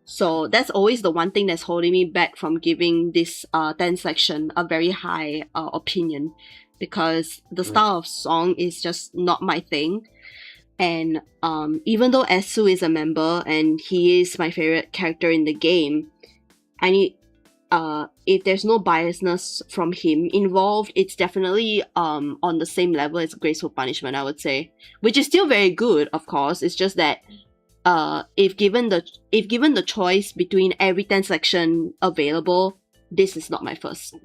So that's always the one thing that's holding me back from giving this 10 section a very high opinion, because the style of song is just not my thing. And even though Esu is a member and he is my favorite character in the game, I need if there's no biasness from him involved, it's definitely on the same level as Graceful Punishment, I would say, which is still very good, of course. It's just that if given the choice between every 10 selection available, this is not my first.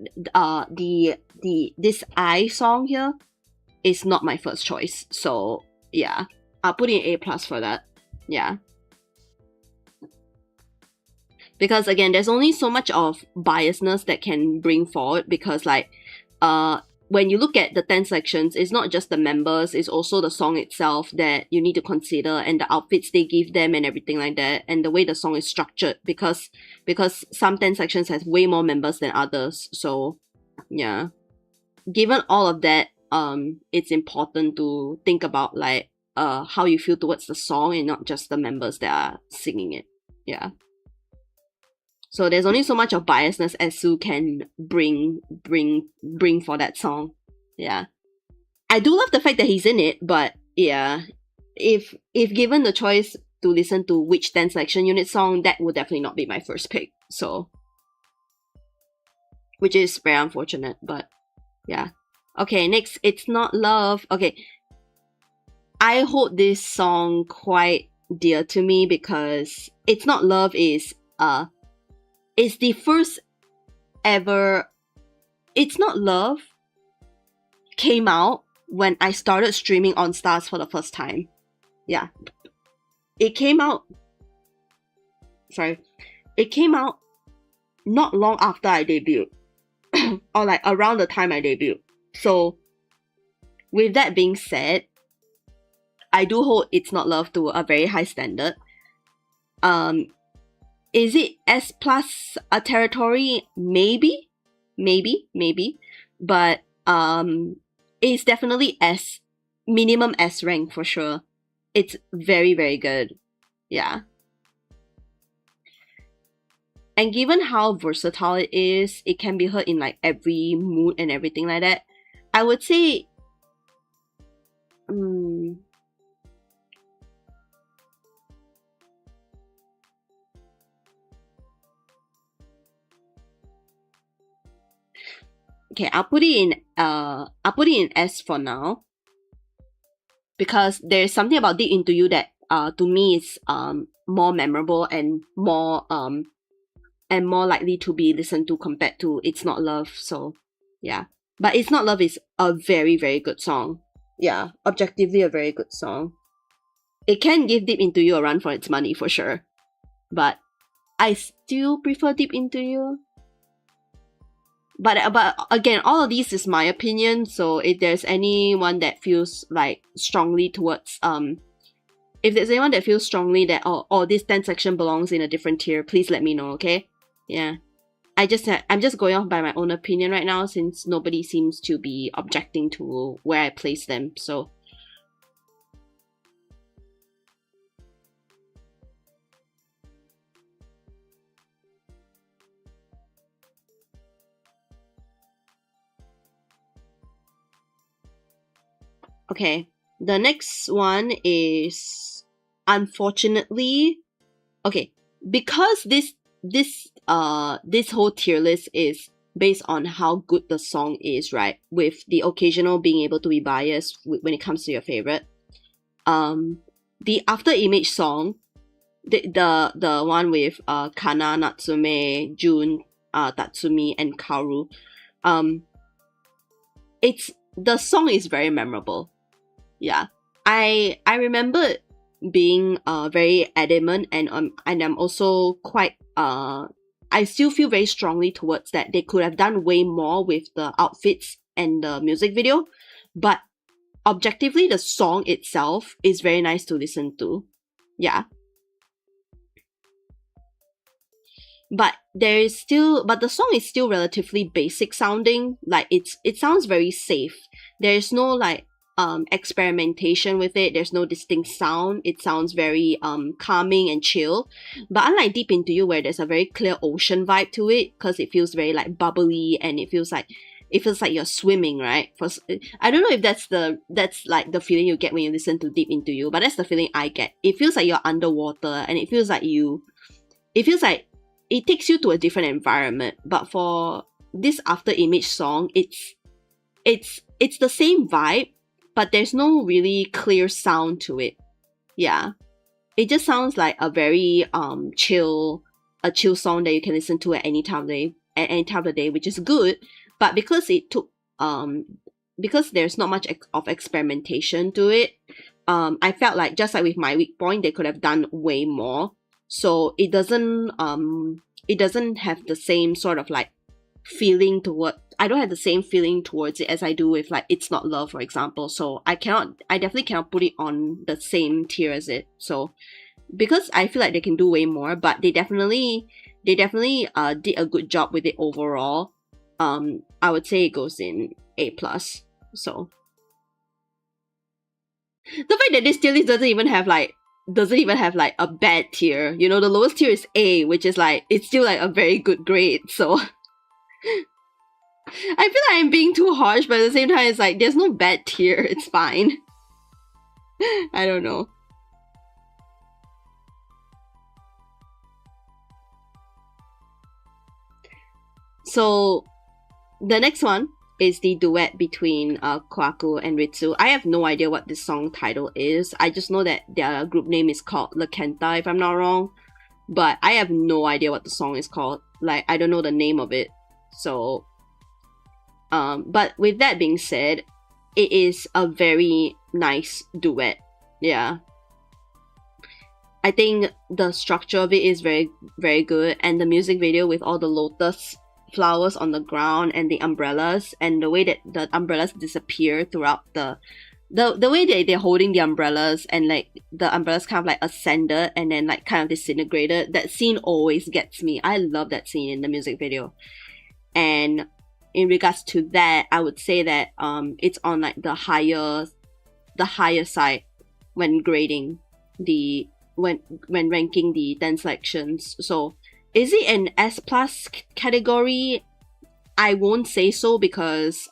This I song here is not my first choice. So yeah, I'll put in A+ for that. Yeah. Because again, there's only so much of biasness that can bring forward, because like when you look at the 10 sections, it's not just the members, it's also the song itself that you need to consider, and the outfits they give them and everything like that, and the way the song is structured, because some 10 sections has way more members than others. So yeah, given all of that, it's important to think about like how you feel towards the song and not just the members that are singing it. Yeah. So there's only so much of biasness Esu can bring for that song. Yeah. I do love the fact that he's in it, but yeah, if given the choice to listen to which 10 selection unit song, that would definitely not be my first pick. So, which is very unfortunate, but yeah. Okay, next, It's Not Love. Okay, I hold this song quite dear to me because It's Not Love is it's the first ever. It's Not Love came out when I started streaming Enstars for the first time. Yeah. It came out not long after I debuted. Or like around the time I debuted. So with that being said, I do hold It's Not Love to a very high standard. Is it S+ a territory? Maybe. But it's definitely S, minimum S rank for sure. It's very, very good. Yeah. And given how versatile it is, it can be heard in like every mood and everything like that. I would say okay, I'll put it in S for now, because there's something about Deep Into You that to me is more memorable and more likely to be listened to compared to It's Not Love. So yeah, but It's Not Love is a very, very good song. Yeah, objectively a very good song. It can give Deep Into You a run for its money for sure, but I still prefer Deep Into You. But again, all of these is my opinion, so if there's anyone that feels like strongly towards if there's anyone that feels strongly that this 10 section belongs in a different tier, please let me know, okay? Yeah. I'm just going off by my own opinion right now, since nobody seems to be objecting to where I place them, so okay. The next one is, unfortunately, okay, because this whole tier list is based on how good the song is, right? With the occasional being able to be biased when it comes to your favorite. The After Image song, the one with Kana, Natsume, Jun, Tatsumi, and Kaoru. The song is very memorable. Yeah, I remember being very adamant, and I'm also quite I still feel very strongly towards that they could have done way more with the outfits and the music video, but objectively the song itself is very nice to listen to. Yeah. But the song is still relatively basic sounding. Like it sounds very safe. There's no like experimentation with it. There's no distinct sound. It sounds very calming and chill. But unlike Deep Into You, where there's a very clear ocean vibe to it, because it feels very like bubbly, and it feels like it feels like you're swimming, right? I don't know if that's like the feeling you get when you listen to Deep Into You, but that's the feeling I get. It feels like you're underwater, and it feels like it takes you to a different environment. But for this After Image song, it's the same vibe, but there's no really clear sound to it. Yeah. It just sounds like a very chill song that you can listen to at any time of the day, which is good. But because it took because there's not much of experimentation to it, I felt like, just like with My Weak Point, they could have done way more. So it doesn't have the same sort of like feeling toward I don't have the same feeling towards it as I do with like It's Not Love, for example. So I definitely cannot put it on the same tier as it. So because I feel like they can do way more, but they definitely did a good job with it overall. I would say it goes in A+. So the fact that this tier list doesn't even have like a bad tier. You know, the lowest tier is A, which is like, it's still like a very good grade. So I feel like I'm being too harsh, but at the same time, it's like, there's no bad tier. It's fine. I don't know. So the next one is the duet between Kwaku and Ritsu. I have no idea what this song title is. I just know that their group name is called La Kenta, if I'm not wrong. But I have no idea what the song is called. Like, I don't know the name of it. So but with that being said, it is a very nice duet. Yeah. I think the structure of it is very, very good, and the music video with all the lotus flowers on the ground and the umbrellas, and the way that the umbrellas disappear throughout the way that they're holding the umbrellas, and like the umbrellas kind of like ascended and then like kind of disintegrated. That scene always gets me. I love that scene in the music video. And in regards to that, I would say that it's on like the higher side when grading when ranking the 10 selections. So is it an S+ category? I won't say so, because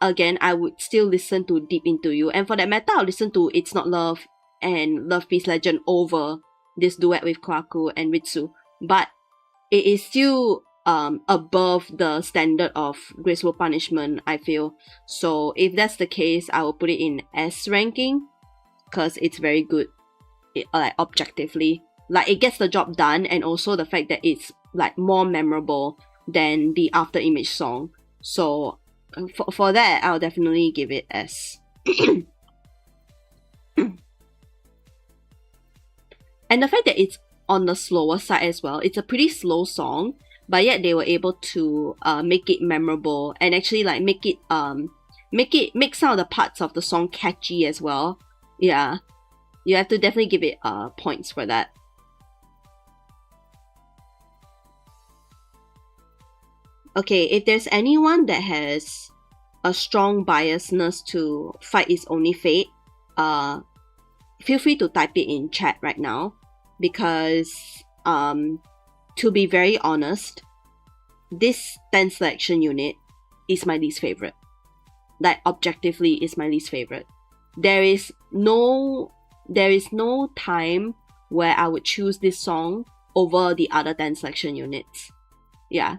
again, I would still listen to Deep Into You, and for that matter, I'll listen to It's Not Love and Love Peace Legend over this duet with Kwaku and Ritsu. But it is still above the standard of Graceful Punishment, I feel. So if that's the case, I will put it in S ranking, because it's very good, like objectively. Like, it gets the job done, and also the fact that it's like more memorable than the After Image song. So for that, I'll definitely give it S. And the fact that it's on the slower side as well, it's a pretty slow song, but yet they were able to make it memorable, and actually like make some of the parts of the song catchy as well. Yeah, you have to definitely give it points for that. Okay, if there's anyone that has a strong biasness to Fight Is Only Fate, feel free to type it in chat right now, because to be very honest, this 10 selection unit is my least favorite. Like, objectively is my least favorite. There is no time where I would choose this song over the other 10 selection units. Yeah.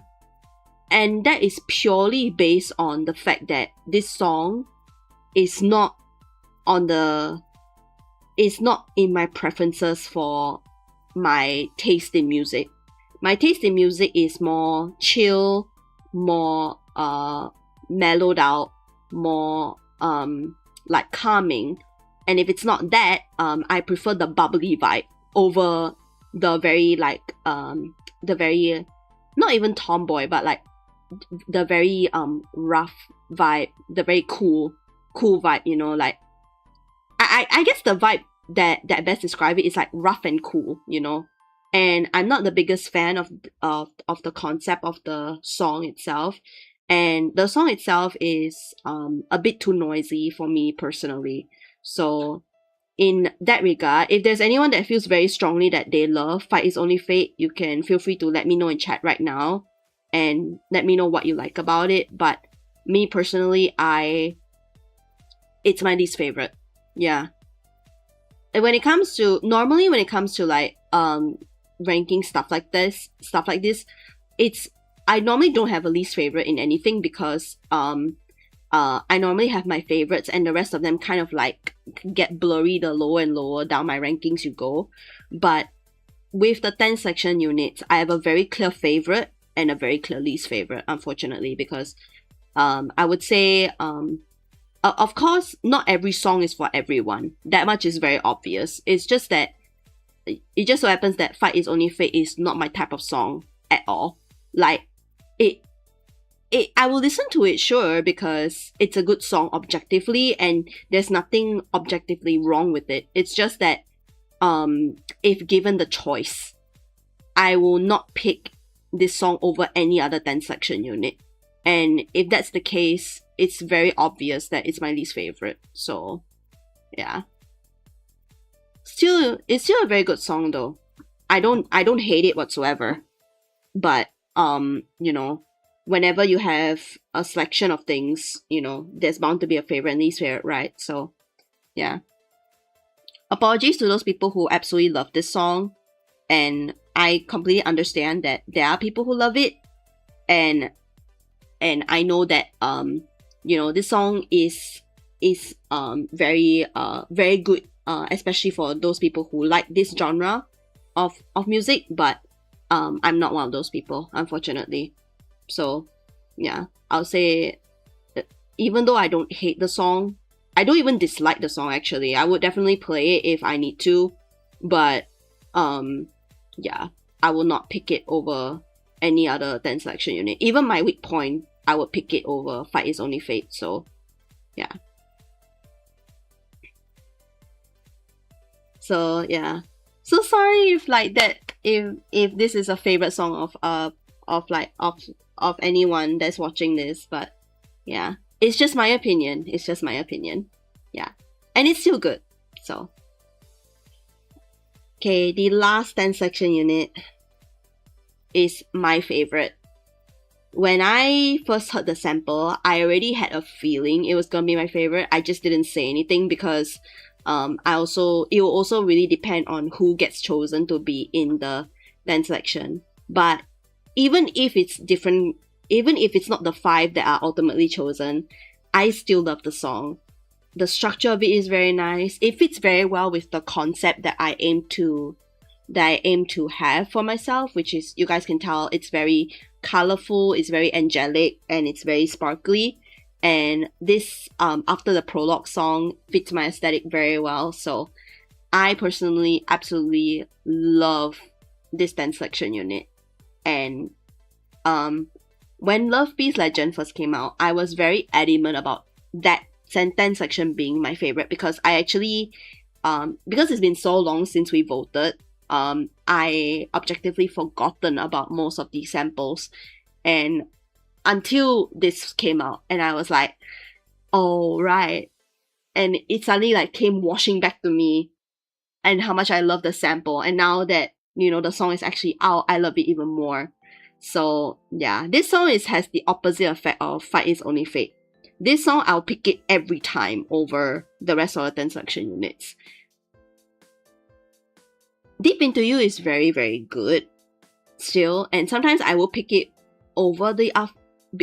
And that is purely based on the fact that this song is not in my preferences for my taste in music. My taste in music is more chill, more mellowed out, more like calming. And if it's not that, I prefer the bubbly vibe over the very like the very, not even tomboy, but like the very rough vibe, the very cool vibe, you know. Like, I guess the vibe that best describe it is like rough and cool, you know. And I'm not the biggest fan of the concept of the song itself, and the song itself is a bit too noisy for me personally. So in that regard, if there's anyone that feels very strongly that they love Fight Is Only Fate, you can feel free to let me know in chat right now. and let me know what you like about it. But me personally, it's my least favorite. Yeah. And normally when it comes to like ranking stuff like this, I normally don't have a least favorite in anything, because I normally have my favorites, and the rest of them kind of like get blurry the lower and lower down my rankings you go. But with the 10 selection units, I have a very clear favorite and a very clear least favorite, unfortunately, because I would say of course, not every song is for everyone. That much is very obvious. It's just that it just so happens that Fight Is Only Fate is not my type of song at all. Like, I will listen to it, sure, because it's a good song objectively, and there's nothing objectively wrong with it. It's just that, if given the choice, I will not pick this song over any other 10 selection unit. And if that's the case, it's very obvious that it's my least favorite. So, yeah. It's still a very good song though. I don't hate it whatsoever. But, you know, whenever you have a selection of things, you know, there's bound to be a favorite and least favorite, right? So, yeah. Apologies to those people who absolutely love this song. And I completely understand that there are people who love it. And I know that you know, this song is very good, especially for those people who like this genre of music, but I'm not one of those people, unfortunately. So yeah, I'll say even though I don't hate the song, I don't even dislike the song actually. I would definitely play it if I need to, but yeah, I will not pick it over any other 10 selection unit. Even my weak point, I would pick it over Fight Is Only Fate. So yeah. So yeah. So sorry if like that, if this is a favorite song of anyone that's watching this, but yeah. It's just my opinion. It's just my opinion. Yeah. And it's still good. So okay, the last 10 selection unit is my favorite. When I first heard the sample, I already had a feeling it was gonna be my favorite. I just didn't say anything because it will also really depend on who gets chosen to be in the 10 selection. But even if it's different, even if it's not the 5 that are ultimately chosen, I still love the song. The structure of it is very nice. It fits very well with the concept that I aim to have for myself, which is, you guys can tell, it's very colorful, it's very angelic, and it's very sparkly. And this after the prologue song fits my aesthetic very well. So I personally absolutely love this 10 selection unit. And when Love Peace Legend first came out, I was very adamant about that 10 section being my favorite, because I actually because it's been so long since we voted, I objectively forgotten about most of these samples, and until this came out, and I was like, oh right, and it suddenly like came washing back to me, and how much I love the sample. And now that, you know, the song is actually out, I love it even more. So yeah, this song has the opposite effect of Fight Is Only Fate. This song, I'll pick it every time over the rest of the 10 selection units. Deep Into You is very, very good still, and sometimes I will pick it over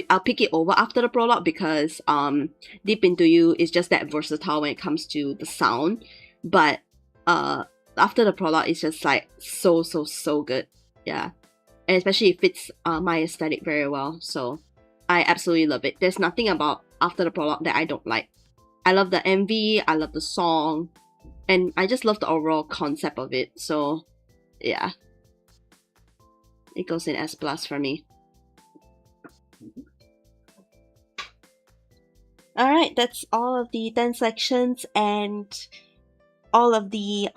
I'll pick it over after the prologue, because Deep Into You is just that versatile when it comes to the sound. But after the prologue, it's just like so good. Yeah, and especially it fits my aesthetic very well. So I absolutely love it. There's nothing about After the Prologue that I don't like. I love the MV, I love the song, and I just love the overall concept of it. So yeah, it goes in S+ for me. Alright, that's all of the 10 selections and all of the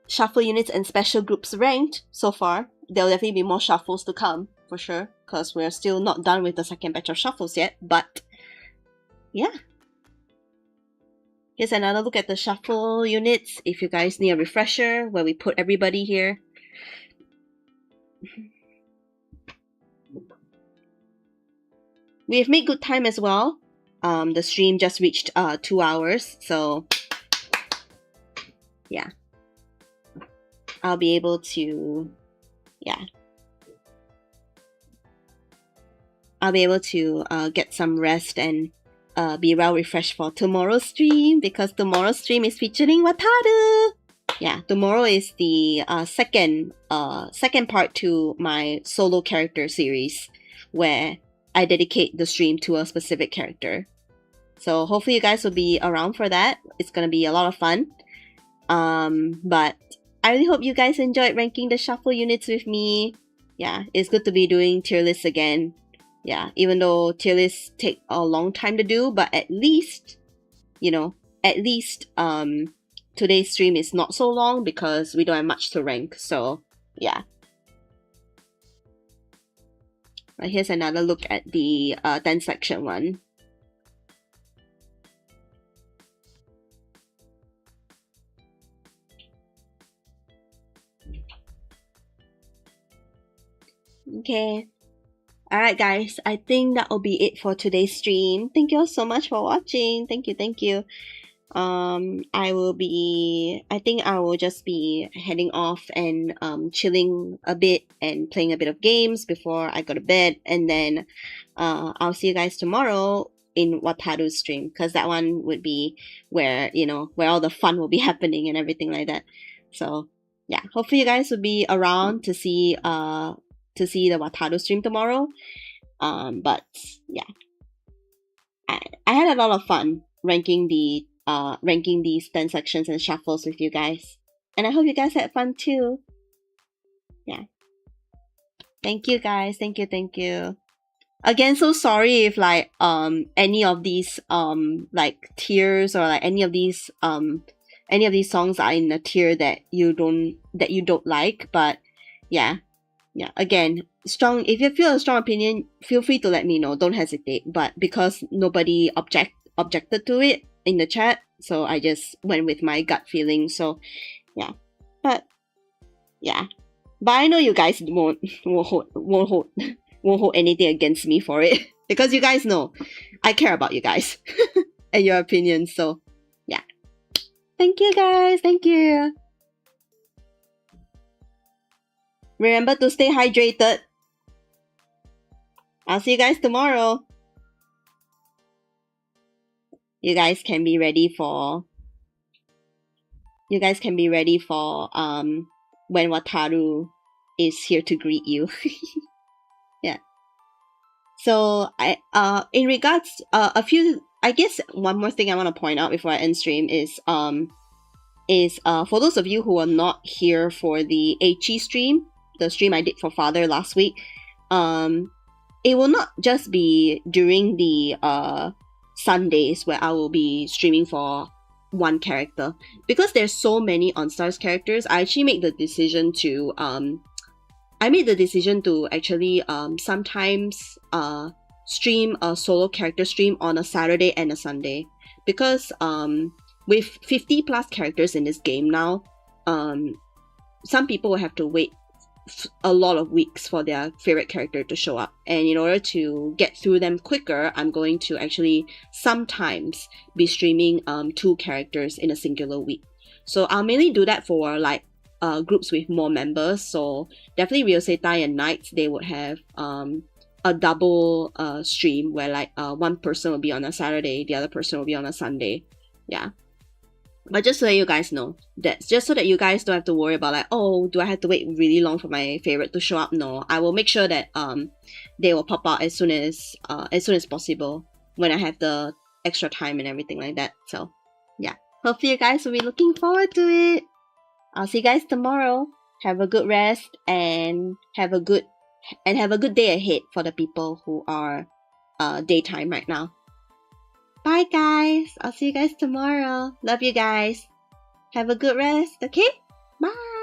shuffle units and special groups ranked so far. There'll definitely be more shuffles to come, for sure, because we're still not done with the second batch of shuffles yet. But yeah, here's another look at the shuffle units, if you guys need a refresher, where we put everybody here. we've made good time as well. The stream just reached 2 hours, so yeah, I'll be able to get some rest and be well refreshed for tomorrow's stream, because tomorrow's stream is featuring Wataru. Yeah, tomorrow is the second part to my solo character series, where I dedicate the stream to a specific character. So hopefully you guys will be around for that. It's gonna be a lot of fun. But I really hope you guys enjoyed ranking the shuffle units with me. Yeah, it's good to be doing tier lists again. Yeah, even though tier lists take a long time to do, but at least, today's stream is not so long because we don't have much to rank. So yeah. Right, here's another look at the 10 section one. Okay. Alright guys, I think that will be it for today's stream. Thank you all so much for watching. Thank you. I think I will just be heading off and chilling a bit and playing a bit of games before I go to bed, and then I'll see you guys tomorrow in Wataru's stream, because that one would be where all the fun will be happening and everything like that. So yeah, hopefully you guys will be around to see the Wataru stream tomorrow. But yeah, I had a lot of fun ranking these 10 sections and shuffles with you guys, and I hope you guys had fun too. Yeah, thank you guys, thank you again. So sorry if like any of these like tiers, or like any of these songs are in a tier that you don't like, but yeah, again, if you feel a strong opinion, feel free to let me know, don't hesitate. But because nobody objected to it in the chat, so I just went with my gut feeling. So yeah, but I know you guys won't hold anything against me for it, because you guys know I care about you guys and your opinions. So yeah, thank you guys, thank you. Remember to stay hydrated. I'll see you guys tomorrow. You guys can be ready for when Wataru is here to greet you. Yeah. So in regards I guess one more thing I want to point out before I end stream is for those of you who are not here for the HE stream, the stream I did for Father last week, it will not just be during the Sundays where I will be streaming for one character, because there's so many Enstars characters. I actually made the decision to actually sometimes stream a solo character stream on a Saturday and a Sunday, because with 50 plus characters in this game now, some people will have to wait a lot of weeks for their favorite character to show up, and in order to get through them quicker, I'm going to actually sometimes be streaming 2 characters in a singular week. So I'll mainly do that for like groups with more members. So definitely Ryosetai and Knights, they would have a double stream where like one person will be on a Saturday, the other person will be on a Sunday. Yeah. But just so that you guys know, that's just so that you guys don't have to worry about like, oh, do I have to wait really long for my favorite to show up? No, I will make sure that they will pop out as soon as possible when I have the extra time and everything like that. So yeah, hopefully you guys will be looking forward to it. I'll see you guys tomorrow. Have a good rest and have a good day ahead for the people who are daytime right now. Bye guys. I'll see you guys tomorrow. Love you guys. Have a good rest. Okay? Bye.